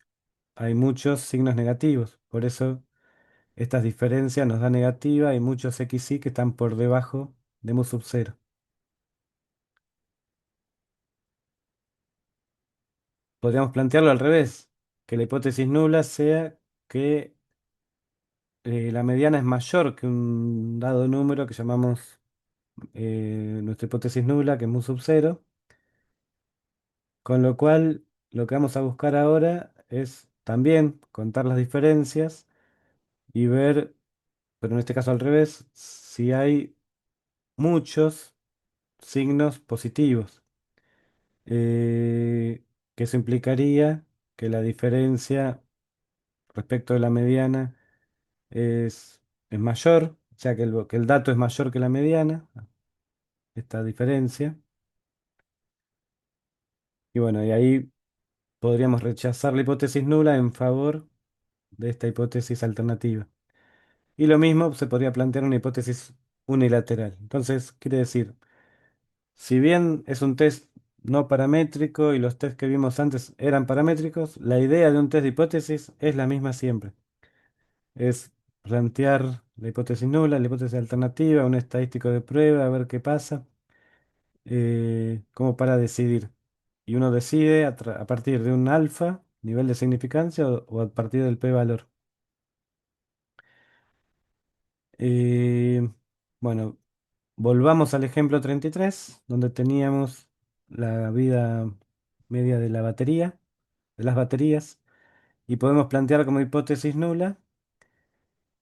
hay muchos signos negativos. Por eso estas diferencias nos da negativa y muchos XY que están por debajo de mu sub 0. Podríamos plantearlo al revés, que la hipótesis nula sea que la mediana es mayor que un dado número que llamamos nuestra hipótesis nula, que es mu sub 0, con lo cual lo que vamos a buscar ahora es también contar las diferencias y ver, pero en este caso al revés, si hay muchos signos positivos, eh, que eso implicaría que la diferencia respecto de la mediana es mayor, o sea que el dato es mayor que la mediana, esta diferencia. Y bueno, y ahí podríamos rechazar la hipótesis nula en favor de esta hipótesis alternativa. Y lo mismo se podría plantear una hipótesis unilateral. Entonces, quiere decir, si bien es un test no paramétrico y los test que vimos antes eran paramétricos, la idea de un test de hipótesis es la misma siempre. Es plantear la hipótesis nula, la hipótesis alternativa, un estadístico de prueba, a ver qué pasa, como para decidir. Y uno decide a partir de un alfa, nivel de significancia, o a partir del p-valor. Eh, bueno, volvamos al ejemplo 33, donde teníamos la vida media de la batería, de las baterías, y podemos plantear como hipótesis nula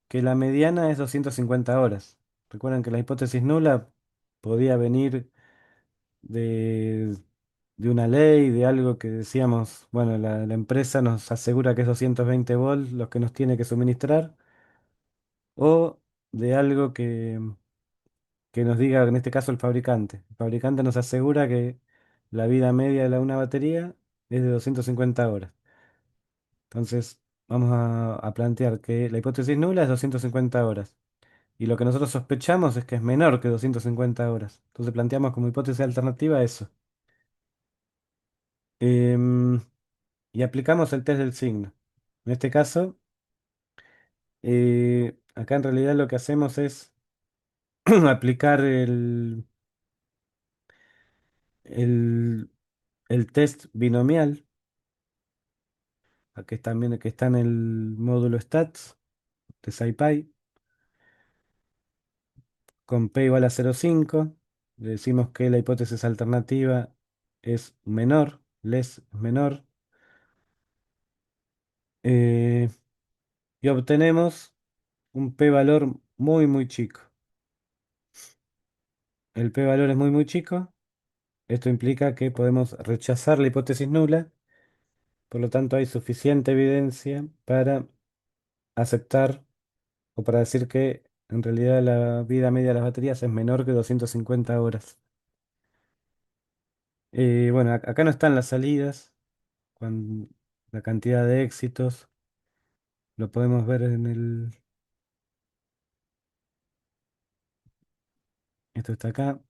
que la mediana es 250 horas. Recuerden que la hipótesis nula podía venir de, de una ley, de algo que decíamos, bueno, la empresa nos asegura que es 220 volts los que nos tiene que suministrar, o de algo que nos diga, en este caso, el fabricante. El fabricante nos asegura que la vida media de una batería es de 250 horas. Entonces, vamos a plantear que la hipótesis nula es 250 horas. Y lo que nosotros sospechamos es que es menor que 250 horas. Entonces planteamos como hipótesis alternativa eso. Em, y aplicamos el test del signo. En este caso, acá en realidad lo que hacemos es aplicar el, el test binomial, que es también que está en el módulo stats de SciPy, con p igual a 0,5. Le decimos que la hipótesis alternativa es menor, less es menor. eh, y obtenemos un p-valor muy, muy chico. El p-valor es muy, muy chico. Esto implica que podemos rechazar la hipótesis nula, por lo tanto hay suficiente evidencia para aceptar o para decir que en realidad la vida media de las baterías es menor que 250 horas. Bueno, acá no están las salidas, con la cantidad de éxitos, lo podemos ver en esto está acá.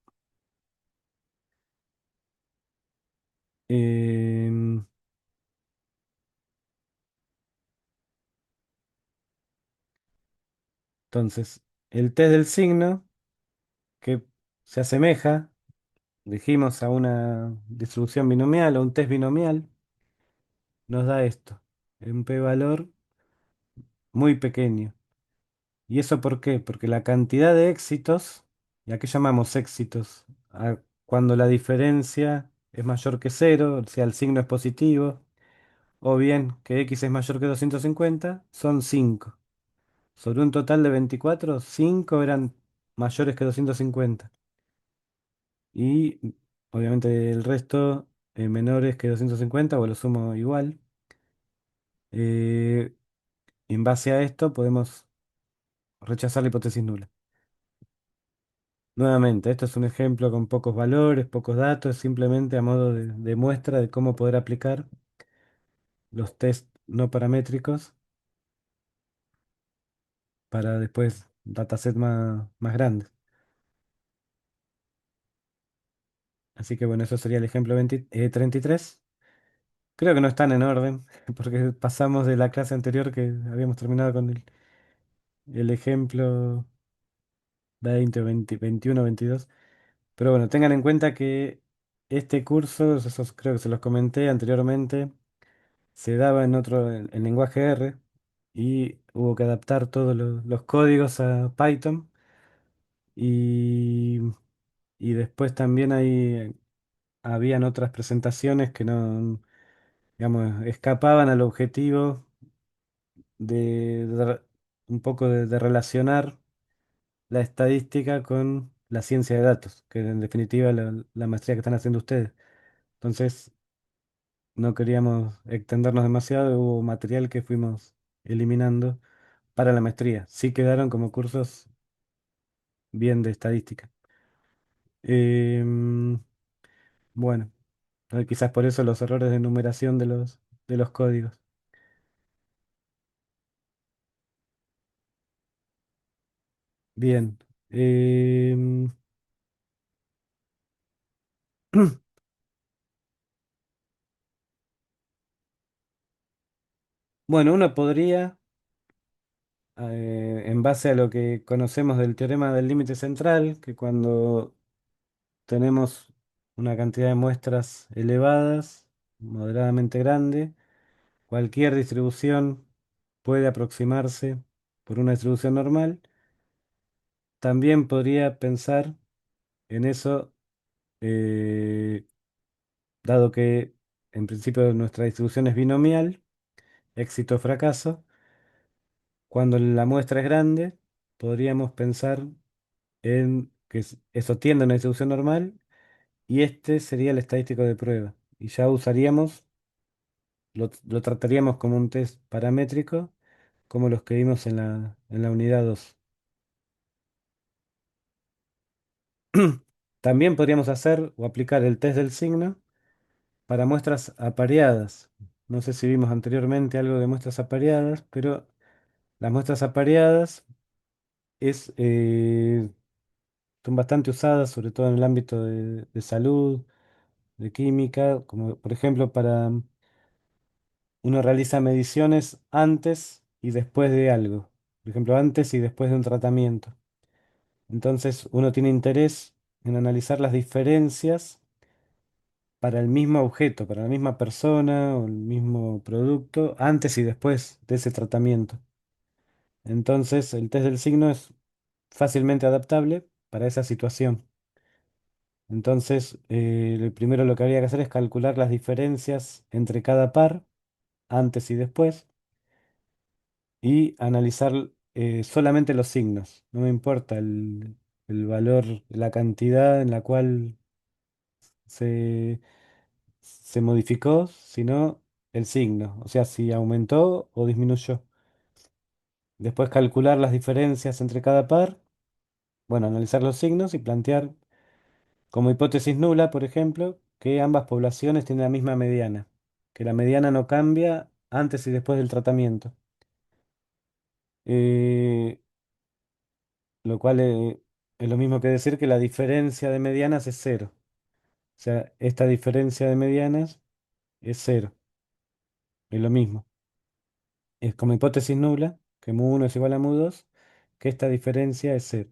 Em, entonces, el test del signo, que se asemeja, dijimos, a una distribución binomial o un test binomial, nos da esto, un p-valor muy pequeño. ¿Y eso por qué? Porque la cantidad de éxitos, ¿y a qué llamamos éxitos? Cuando la diferencia es mayor que cero, o sea, el signo es positivo, o bien que x es mayor que 250, son 5. Sobre un total de 24, 5 eran mayores que 250. Y obviamente el resto menores que 250, o lo sumo igual. Eh, en base a esto podemos rechazar la hipótesis nula. Nuevamente, esto es un ejemplo con pocos valores, pocos datos, simplemente a modo de muestra de cómo poder aplicar los test no paramétricos para después dataset más grandes. Así que bueno, eso sería el ejemplo 33. Creo que no están en orden, porque pasamos de la clase anterior que habíamos terminado con el ejemplo 20, 20, 21, 22. Pero bueno, tengan en cuenta que este curso, esos creo que se los comenté anteriormente, se daba en en lenguaje R y hubo que adaptar todos los códigos a Python y, y después también habían otras presentaciones que no, digamos, escapaban al objetivo un poco de relacionar la estadística con la ciencia de datos, que en definitiva la maestría que están haciendo ustedes. Entonces, no queríamos extendernos demasiado, hubo material que fuimos eliminando para la maestría. Sí quedaron como cursos bien de estadística. Em, bueno, quizás por eso los errores de numeración de los códigos. Bien. em, bueno, uno podría, en base a lo que conocemos del teorema del límite central, que cuando tenemos una cantidad de muestras elevadas, moderadamente grande, cualquier distribución puede aproximarse por una distribución normal. También podría pensar en eso, eh, dado que en principio nuestra distribución es binomial, éxito o fracaso. Cuando la muestra es grande, podríamos pensar en que eso tiende a una distribución normal y este sería el estadístico de prueba. Y ya usaríamos, lo trataríamos como un test paramétrico, como los que vimos en en la unidad 2. También podríamos hacer o aplicar el test del signo para muestras apareadas. No sé si vimos anteriormente algo de muestras apareadas, pero las muestras apareadas es, son bastante usadas, sobre todo en el ámbito de salud, de química, como por ejemplo para uno realiza mediciones antes y después de algo. Por ejemplo, antes y después de un tratamiento. Entonces uno tiene interés en analizar las diferencias para el mismo objeto, para la misma persona o el mismo producto, antes y después de ese tratamiento. Entonces, el test del signo es fácilmente adaptable para esa situación. Entonces, primero lo que habría que hacer es calcular las diferencias entre cada par, antes y después, y analizar solamente los signos. No me importa el valor, la cantidad en la cual se, se modificó, sino el signo, o sea, si aumentó o disminuyó. Después calcular las diferencias entre cada par, bueno, analizar los signos y plantear como hipótesis nula, por ejemplo, que ambas poblaciones tienen la misma mediana, que la mediana no cambia antes y después del tratamiento. Eh, lo cual es lo mismo que decir que la diferencia de medianas es cero. O sea, esta diferencia de medianas es cero. Es lo mismo. Es como hipótesis nula, que mu1 es igual a mu2, que esta diferencia es cero.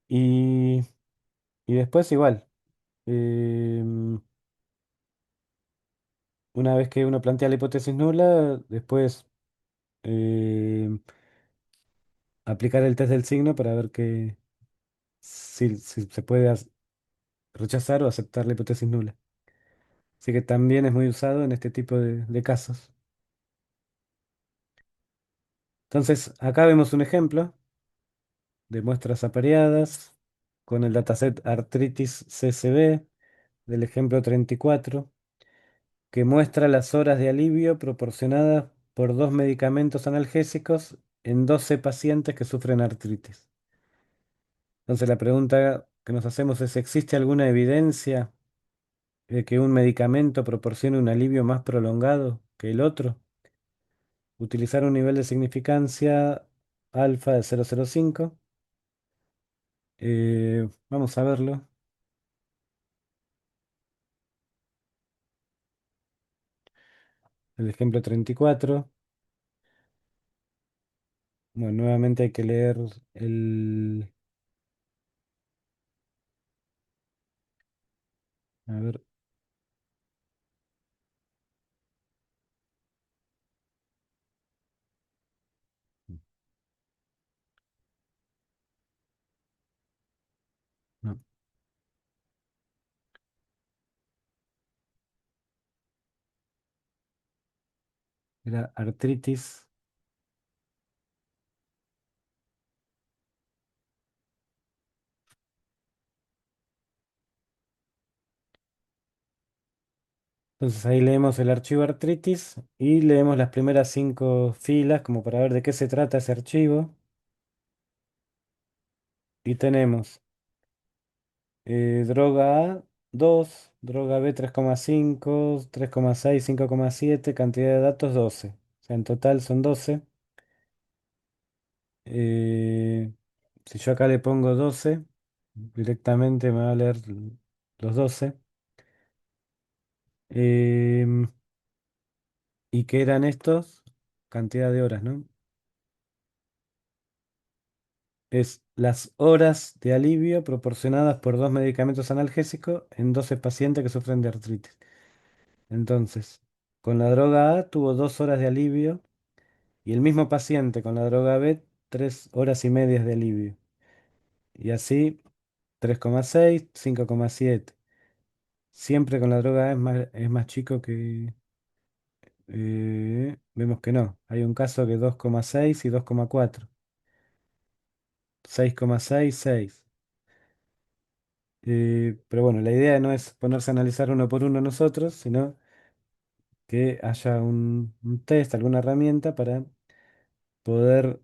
Y, y después igual. em, una vez que uno plantea la hipótesis nula, después em, aplicar el test del signo para ver si se puede rechazar o aceptar la hipótesis nula. Así que también es muy usado en este tipo de casos. Entonces, acá vemos un ejemplo de muestras apareadas con el dataset Arthritis CSV del ejemplo 34, que muestra las horas de alivio proporcionadas por dos medicamentos analgésicos en 12 pacientes que sufren artritis. Entonces, la pregunta que nos hacemos es: ¿existe alguna evidencia de que un medicamento proporcione un alivio más prolongado que el otro? Utilizar un nivel de significancia alfa de 0,05. Vamos a verlo. El ejemplo 34. Bueno, nuevamente hay que leer el... A ver, no, era artritis. Entonces ahí leemos el archivo artritis y leemos las primeras 5 filas como para ver de qué se trata ese archivo. Y tenemos droga A 2, droga B 3,5, 3,6, 5,7, cantidad de datos 12. O sea, en total son 12. Eh, si yo acá le pongo 12, directamente me va a leer los 12. Em, ¿Y qué eran estos? Cantidad de horas, ¿no? Es las horas de alivio proporcionadas por dos medicamentos analgésicos en 12 pacientes que sufren de artritis. Entonces, con la droga A tuvo 2 horas de alivio y el mismo paciente con la droga B 3 horas y media de alivio. Y así 3,6, 5,7. Siempre con la droga A es más chico que... vemos que no. Hay un caso que 2,6 y 2,4. 6,6, 6. Pero bueno, la idea no es ponerse a analizar uno por uno nosotros, sino que haya un test, alguna herramienta para poder,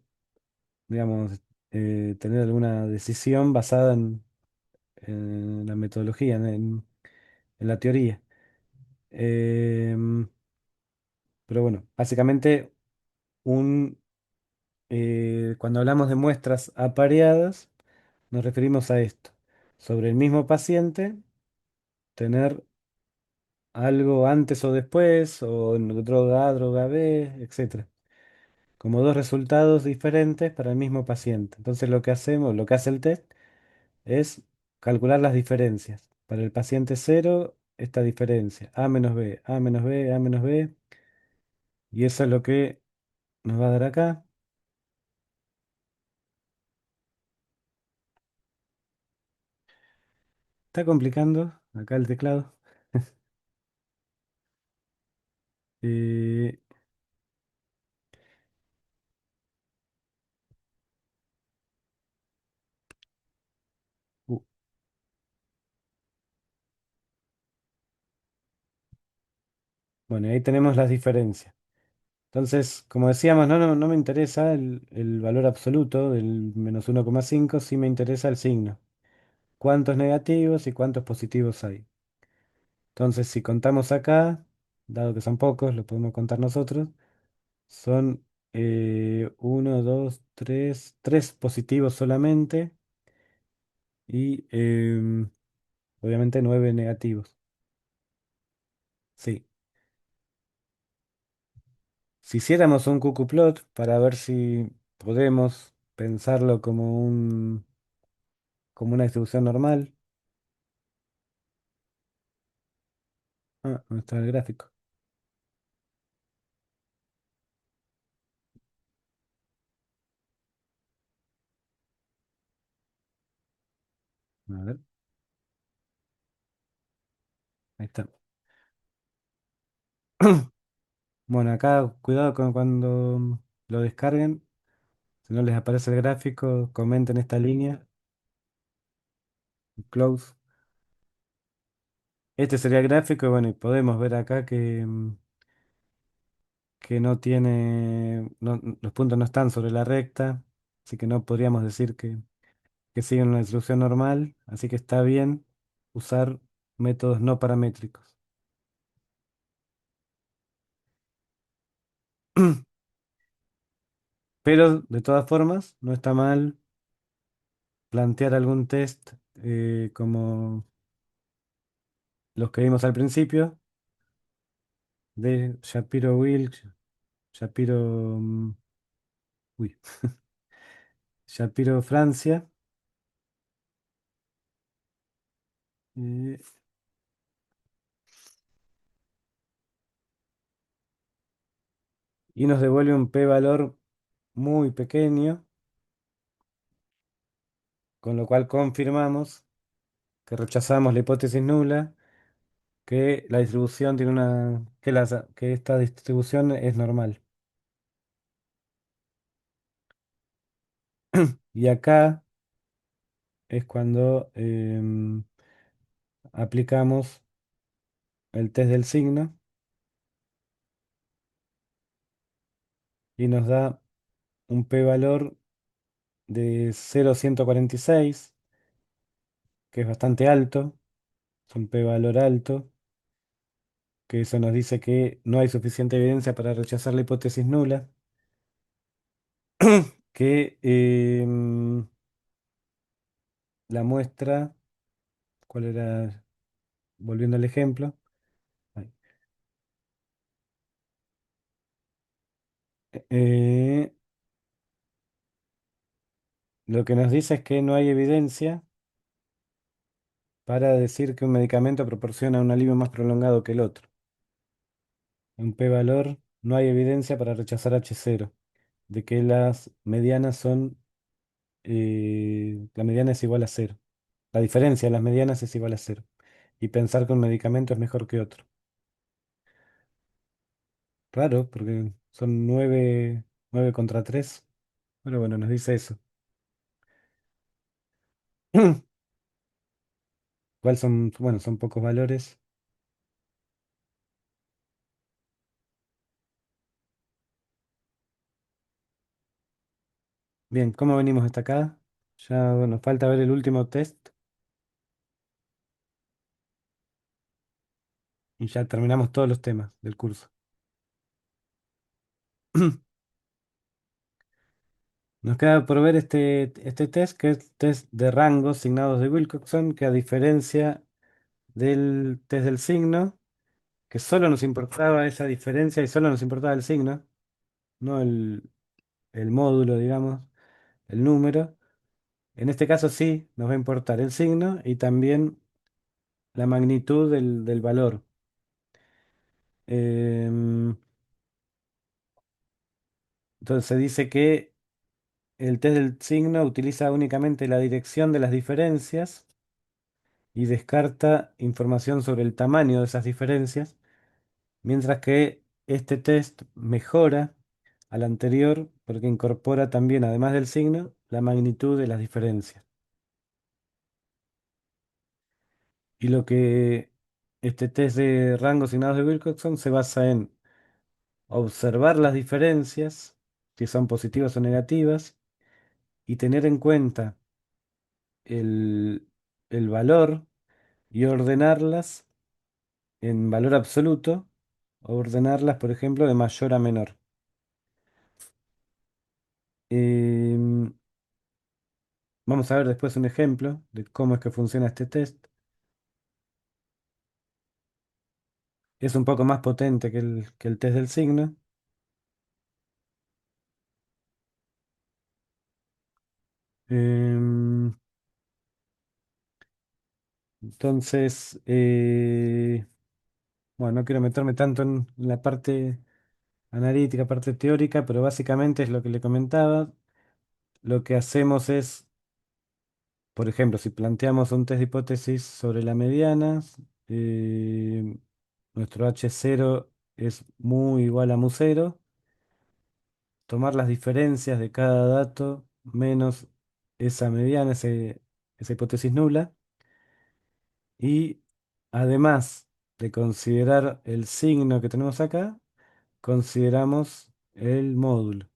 digamos, tener alguna decisión basada en la metodología, en la teoría. Em, pero bueno, básicamente cuando hablamos de muestras apareadas, nos referimos a esto. Sobre el mismo paciente, tener algo antes o después, o en droga A, droga B, etcétera. Como dos resultados diferentes para el mismo paciente. Entonces lo que hacemos, lo que hace el test es calcular las diferencias. Para el paciente cero, esta diferencia, A menos B, A menos B, A menos B, y eso es lo que nos va a dar acá. Está complicando acá el teclado. Eh, uh, bueno, ahí tenemos las diferencias. Entonces, como decíamos, no me interesa el valor absoluto del -1,5, sí me interesa el signo. ¿Cuántos negativos y cuántos positivos hay? Entonces, si contamos acá, dado que son pocos, lo podemos contar nosotros, son 1, 2, 3 positivos solamente y obviamente 9 negativos. Sí. Si hiciéramos un cucuplot para ver si podemos pensarlo como una distribución normal. Ah, ¿dónde está el gráfico? A ver, ahí está. Bueno, acá cuidado con cuando lo descarguen. Si no les aparece el gráfico, comenten esta línea. Close. Este sería el gráfico y bueno, y podemos ver acá que no tiene, los puntos no están sobre la recta, así que no podríamos decir que siguen una distribución normal, así que está bien usar métodos no paramétricos. Pero de todas formas, no está mal plantear algún test como los que vimos al principio de Shapiro-Wilk, Shapiro, uy, Shapiro-Francia. eh, y nos devuelve un p-valor muy pequeño, con lo cual confirmamos que rechazamos la hipótesis nula, que la distribución tiene que esta distribución es normal. Y acá es cuando aplicamos el test del signo y nos da un p-valor de 0,146, que es bastante alto, es un p-valor alto, que eso nos dice que no hay suficiente evidencia para rechazar la hipótesis nula, que la muestra, ¿cuál era? Volviendo al ejemplo. Ay. eh, lo que nos dice es que no hay evidencia para decir que un medicamento proporciona un alivio más prolongado que el otro. En p-valor no hay evidencia para rechazar H0, de que las medianas son, la mediana es igual a cero. La diferencia de las medianas es igual a cero. Y pensar que un medicamento es mejor que otro. Raro, porque son 9 contra 3. Pero bueno, nos dice eso. ¿Cuál son? Bueno, son pocos valores. Bien, ¿cómo venimos hasta acá? Ya bueno, falta ver el último test y ya terminamos todos los temas del curso. Nos queda por ver este test, que es test de rangos signados de Wilcoxon, que a diferencia del test del signo, que solo nos importaba esa diferencia y solo nos importaba el signo, no el módulo, digamos, el número. En este caso sí nos va a importar el signo y también la magnitud del valor. Em, entonces se dice que el test del signo utiliza únicamente la dirección de las diferencias y descarta información sobre el tamaño de esas diferencias, mientras que este test mejora al anterior porque incorpora también, además del signo, la magnitud de las diferencias. Y lo que este test de rangos signados de Wilcoxon se basa en observar las diferencias, si son positivas o negativas, y tener en cuenta el, el valor y ordenarlas en valor absoluto, o ordenarlas, por ejemplo, de mayor a menor. Em, Vamos a ver después un ejemplo de cómo es que funciona este test. es un poco más potente que el test del signo. Em, entonces, bueno, no quiero meterme tanto en la parte analítica, parte teórica, pero básicamente es lo que le comentaba. Lo que hacemos es, por ejemplo, si planteamos un test de hipótesis sobre la mediana, eh, nuestro H0 es mu igual a mu0, tomar las diferencias de cada dato menos esa mediana, esa hipótesis nula, y además de considerar el signo que tenemos acá, consideramos el módulo.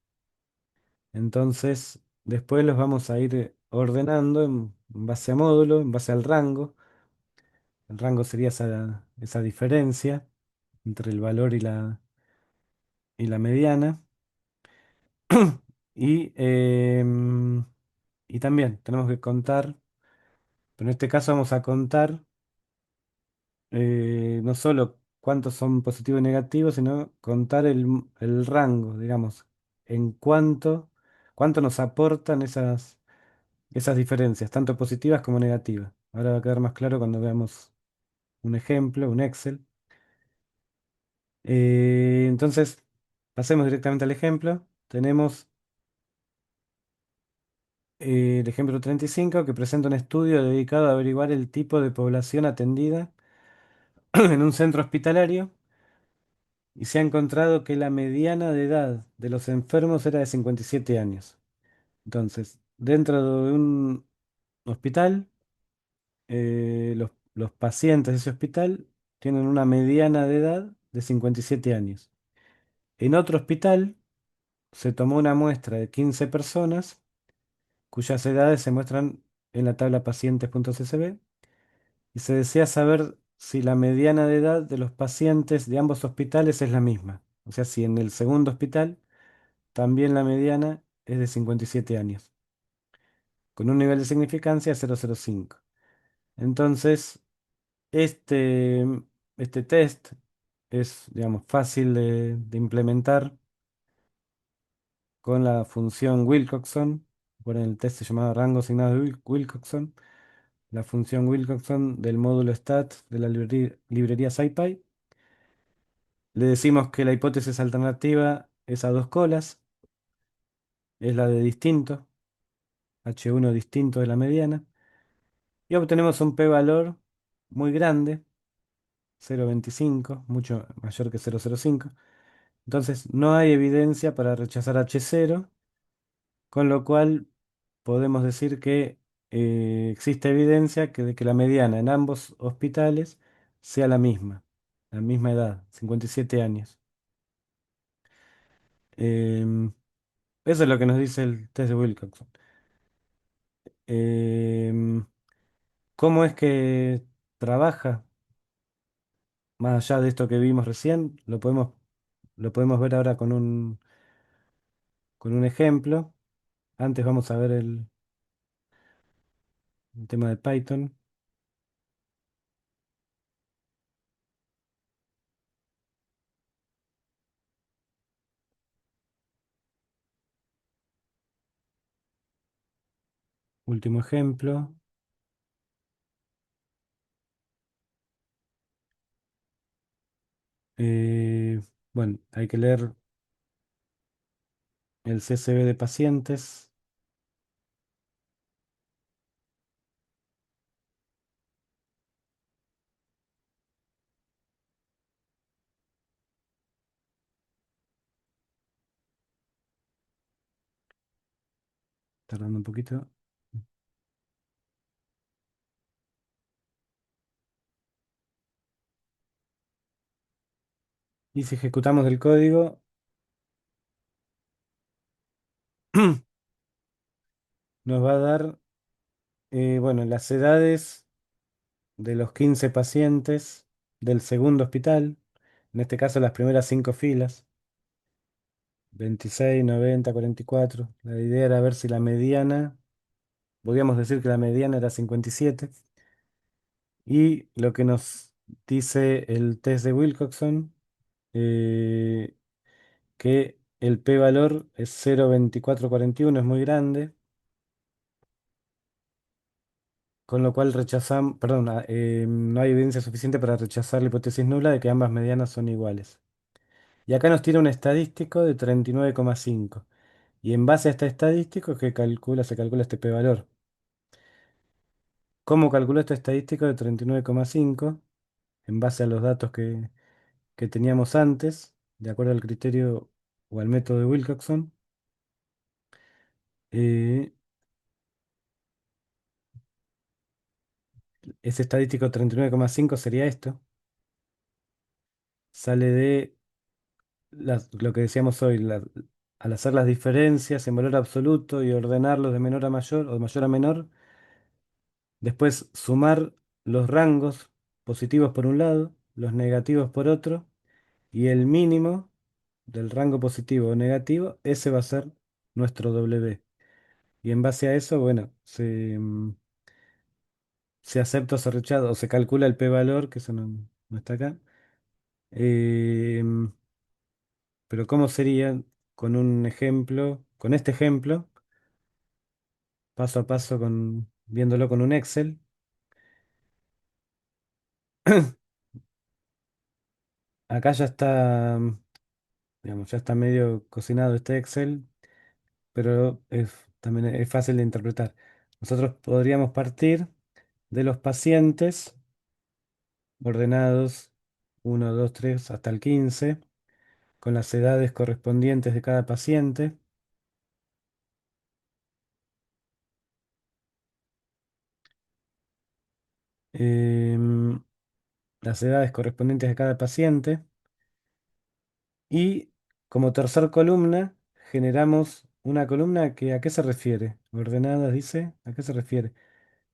Entonces, después los vamos a ir ordenando en base a módulo, en base al rango. El rango sería esa diferencia entre el valor y la mediana. Y, y también tenemos que contar, pero en este caso vamos a contar no solo cuántos son positivos y negativos, sino contar el rango, digamos, en cuánto nos aportan esas diferencias, tanto positivas como negativas. Ahora va a quedar más claro cuando veamos un ejemplo, un Excel. Entonces, pasemos directamente al ejemplo. Tenemos el ejemplo 35 que presenta un estudio dedicado a averiguar el tipo de población atendida en un centro hospitalario y se ha encontrado que la mediana de edad de los enfermos era de 57 años. Entonces, dentro de un hospital, los pacientes de ese hospital tienen una mediana de edad de 57 años. En otro hospital se tomó una muestra de 15 personas cuyas edades se muestran en la tabla pacientes.csv y se desea saber si la mediana de edad de los pacientes de ambos hospitales es la misma. O sea, si en el segundo hospital también la mediana es de 57 años, con un nivel de significancia de 0,05. Entonces, este, este test es, digamos, fácil de implementar con la función Wilcoxon. Por el test se llamaba rango asignado de Wilcoxon. La función Wilcoxon del módulo stat de la librería SciPy. Le decimos que la hipótesis alternativa es a dos colas, es la de distinto, H1 distinto de la mediana, y obtenemos un p-valor muy grande, 0,25, mucho mayor que 0,05. Entonces no hay evidencia para rechazar H0, con lo cual podemos decir que existe evidencia de que la mediana en ambos hospitales sea la misma edad, 57 años. Em, Eso es lo que nos dice el test de Wilcoxon. Em, ¿Cómo es que trabaja? Más allá de esto que vimos recién, lo podemos ver ahora con un ejemplo. Antes vamos a ver el tema de Python. Último ejemplo. Eh, bueno, hay que leer el CSV de pacientes. Tardando un poquito. Y si ejecutamos el código, nos va a dar, bueno, las edades de los 15 pacientes del segundo hospital. En este caso, las primeras 5 filas. 26, 90, 44. La idea era ver si la mediana, podíamos decir que la mediana era 57. Y lo que nos dice el test de Wilcoxon eh, que el p-valor es 0,2441, es muy grande, con lo cual rechazamos, perdón, no hay evidencia suficiente para rechazar la hipótesis nula de que ambas medianas son iguales. Y acá nos tira un estadístico de 39,5. Y en base a este estadístico que se calcula este p-valor. ¿Cómo calculó este estadístico de 39,5? En base a los datos que teníamos antes, de acuerdo al criterio o al método de Wilcoxon. eh, Ese estadístico 39,5 sería esto. Sale de lo que decíamos hoy, al hacer las diferencias en valor absoluto y ordenarlos de menor a mayor o de mayor a menor, después sumar los rangos positivos por un lado, los negativos por otro, y el mínimo del rango positivo o negativo, ese va a ser nuestro W. Y en base a eso, bueno, se acepta o se rechaza o se calcula el p-valor, que eso no está acá. Em, pero ¿cómo sería con un ejemplo, con este ejemplo, paso a paso, viéndolo con un Excel? Acá ya está, digamos, ya está medio cocinado este Excel, pero también es fácil de interpretar. Nosotros podríamos partir de los pacientes ordenados 1, 2, 3 hasta el 15, con las edades correspondientes de cada paciente. em, las edades correspondientes de cada paciente. Y como tercer columna, generamos una columna que ¿a qué se refiere? Ordenadas, dice, ¿a qué se refiere?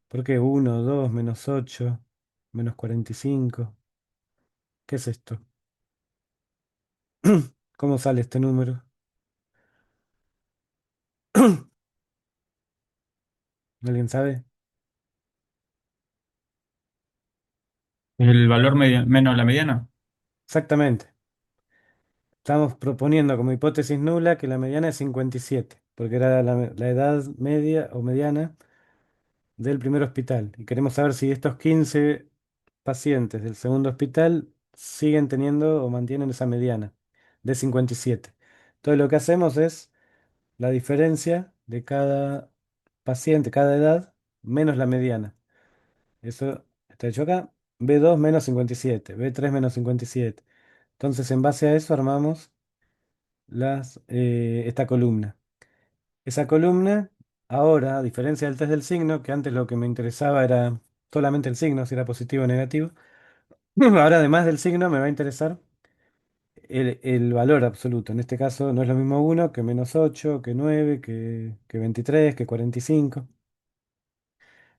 ¿Por qué 1, 2, -8, -45? ¿Qué es esto? ¿Cómo sale este número? ¿Alguien sabe? El valor menos la mediana. Exactamente. Estamos proponiendo como hipótesis nula que la mediana es 57, porque era la edad media o mediana del primer hospital. Y queremos saber si estos 15 pacientes del segundo hospital siguen teniendo o mantienen esa mediana de 57. Entonces lo que hacemos es la diferencia de cada paciente, cada edad, menos la mediana. Eso está hecho acá. B2 menos 57, B3 menos 57. Entonces en base a eso armamos esta columna. Esa columna, ahora, a diferencia del test del signo, que antes lo que me interesaba era solamente el signo, si era positivo o negativo, ahora además del signo me va a interesar el valor absoluto. En este caso no es lo mismo 1 que -8, que 9, que 23, que 45.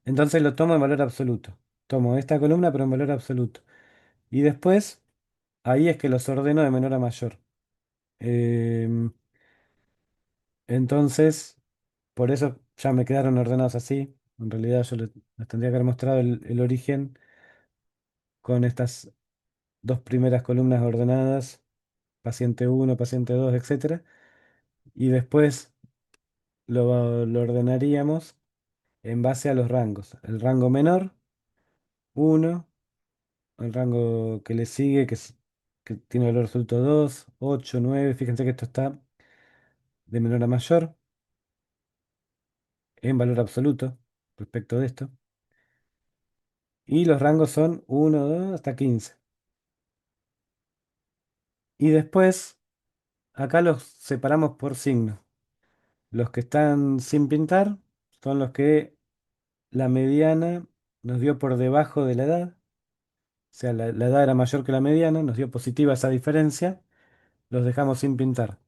Entonces lo tomo en valor absoluto. Tomo esta columna pero en valor absoluto. Y después, ahí es que los ordeno de menor a mayor. Em, entonces, por eso ya me quedaron ordenados así. En realidad yo les tendría que haber mostrado el origen con estas dos primeras columnas ordenadas, paciente uno, paciente 2, etcétera. Y después lo ordenaríamos en base a los rangos. El rango menor, uno. El rango que le sigue, que tiene valor absoluto 2, 8, 9. Fíjense que esto está de menor a mayor en valor absoluto respecto de esto. Y los rangos son 1, 2 hasta 15. Y después, acá los separamos por signo. Los que están sin pintar son los que la mediana nos dio por debajo de la edad. O sea, la edad era mayor que la mediana, nos dio positiva esa diferencia. Los dejamos sin pintar.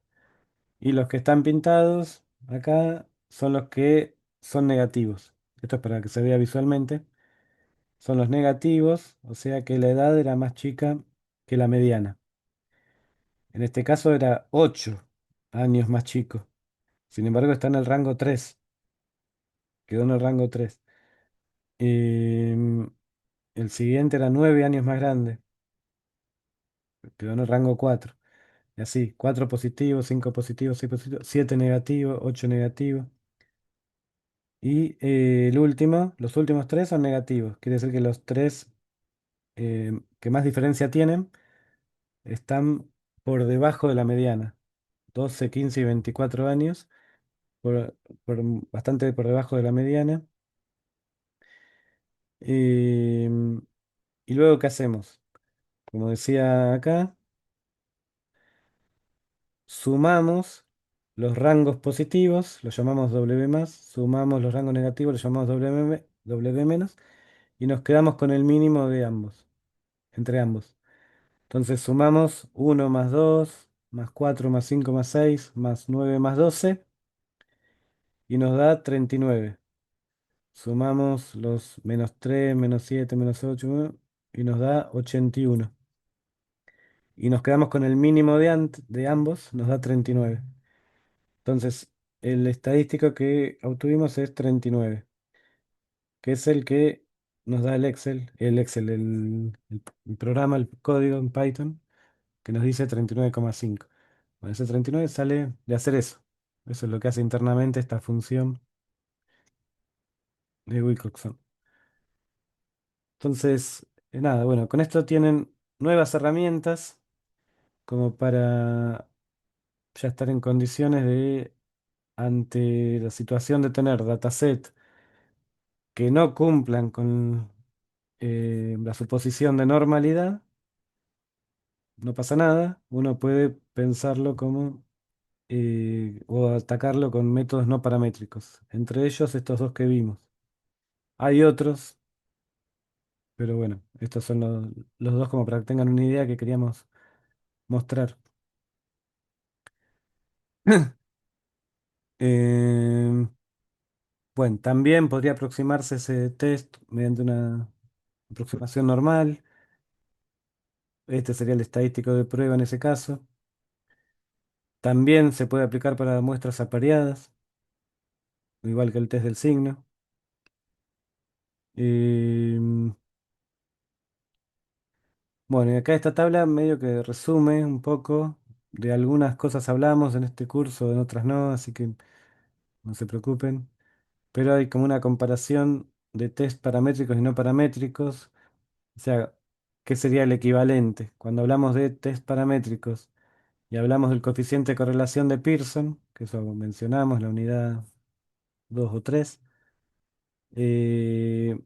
Y los que están pintados acá son los que son negativos. Esto es para que se vea visualmente. Son los negativos, o sea que la edad era más chica que la mediana. En este caso era 8 años más chico. Sin embargo, está en el rango 3. Quedó en el rango 3. Em, el siguiente era 9 años más grande, quedó en el rango 4. Y así, 4 positivos, 5 positivos, 6 positivos, 7 negativos, 8 negativos. Y el último, los últimos tres son negativos. Quiere decir que los tres que más diferencia tienen están por debajo de la mediana. 12, 15 y 24 años, por, bastante por debajo de la mediana. Em, y luego, ¿qué hacemos? Como decía acá, sumamos los rangos positivos, los llamamos W más, sumamos los rangos negativos, los llamamos W menos, y nos quedamos con el mínimo de ambos, entre ambos. Entonces sumamos 1 más 2 más 4 más 5 más 6 más 9 más 12 y nos da 39. Sumamos los -3 -7 -8 y nos da 81. Y nos quedamos con el mínimo de ambos, nos da 39. Entonces, el estadístico que obtuvimos es 39, que es el que nos da el programa, el código en Python, que nos dice 39,5. Bueno, ese 39 sale de hacer eso. Eso es lo que hace internamente esta función de Wilcoxon. Entonces, nada, bueno, con esto tienen nuevas herramientas como para ya estar en condiciones de, ante la situación de tener dataset que no cumplan con la suposición de normalidad, no pasa nada, uno puede pensarlo como o atacarlo con métodos no paramétricos, entre ellos estos dos que vimos. Hay otros, pero bueno, estos son los dos como para que tengan una idea que queríamos mostrar. Em, bueno, también podría aproximarse ese test mediante una aproximación normal. Este sería el estadístico de prueba en ese caso. También se puede aplicar para muestras apareadas, igual que el test del signo. Em, bueno, y acá esta tabla medio que resume un poco. De algunas cosas hablamos en este curso, en otras no, así que no se preocupen. Pero hay como una comparación de test paramétricos y no paramétricos. O sea, ¿qué sería el equivalente? Cuando hablamos de test paramétricos y hablamos del coeficiente de correlación de Pearson, que eso mencionamos, la unidad 2 o 3. eh,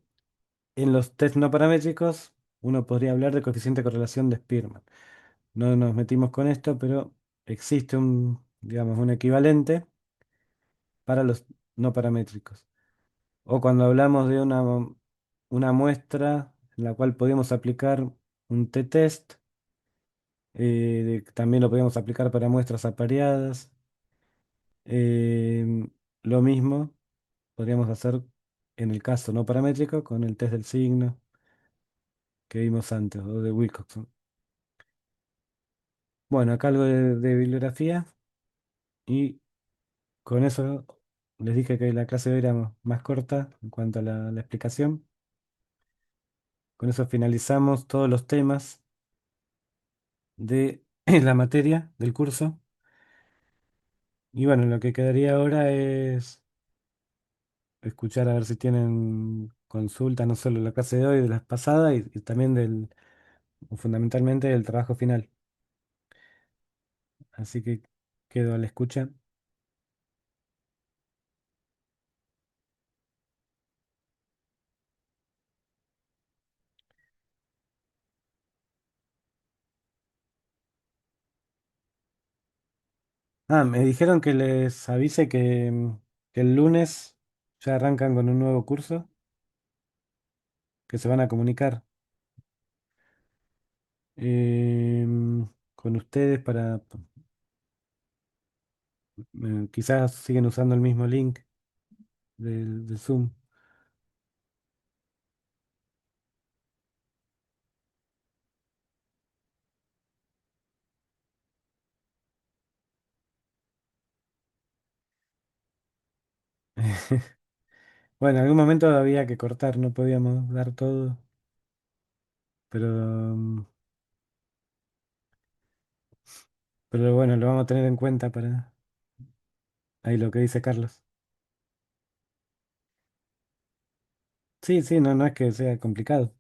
en los test no paramétricos, uno podría hablar de coeficiente de correlación de Spearman. No nos metimos con esto, pero existe digamos, un equivalente para los no paramétricos. O cuando hablamos de una muestra en la cual podemos aplicar un t-test, también lo podemos aplicar para muestras apareadas. Em, lo mismo podríamos hacer en el caso no paramétrico con el test del signo que vimos antes, o de Wilcoxon. Bueno, acá algo de bibliografía y con eso les dije que la clase de hoy era más corta en cuanto a la explicación. Con eso finalizamos todos los temas de la materia del curso. Y bueno, lo que quedaría ahora es escuchar a ver si tienen consultas, no solo de la clase de hoy, de la pasada y también o fundamentalmente del trabajo final. Así que quedo a la escucha. Ah, me dijeron que les avise que el lunes ya arrancan con un nuevo curso, que se van a comunicar con ustedes para, quizás siguen usando el mismo link del Zoom. Bueno, en algún momento había que cortar, no podíamos dar todo. pero, pero bueno, lo vamos a tener en cuenta para ahí lo que dice Carlos. Sí, sí, no, no es que sea complicado.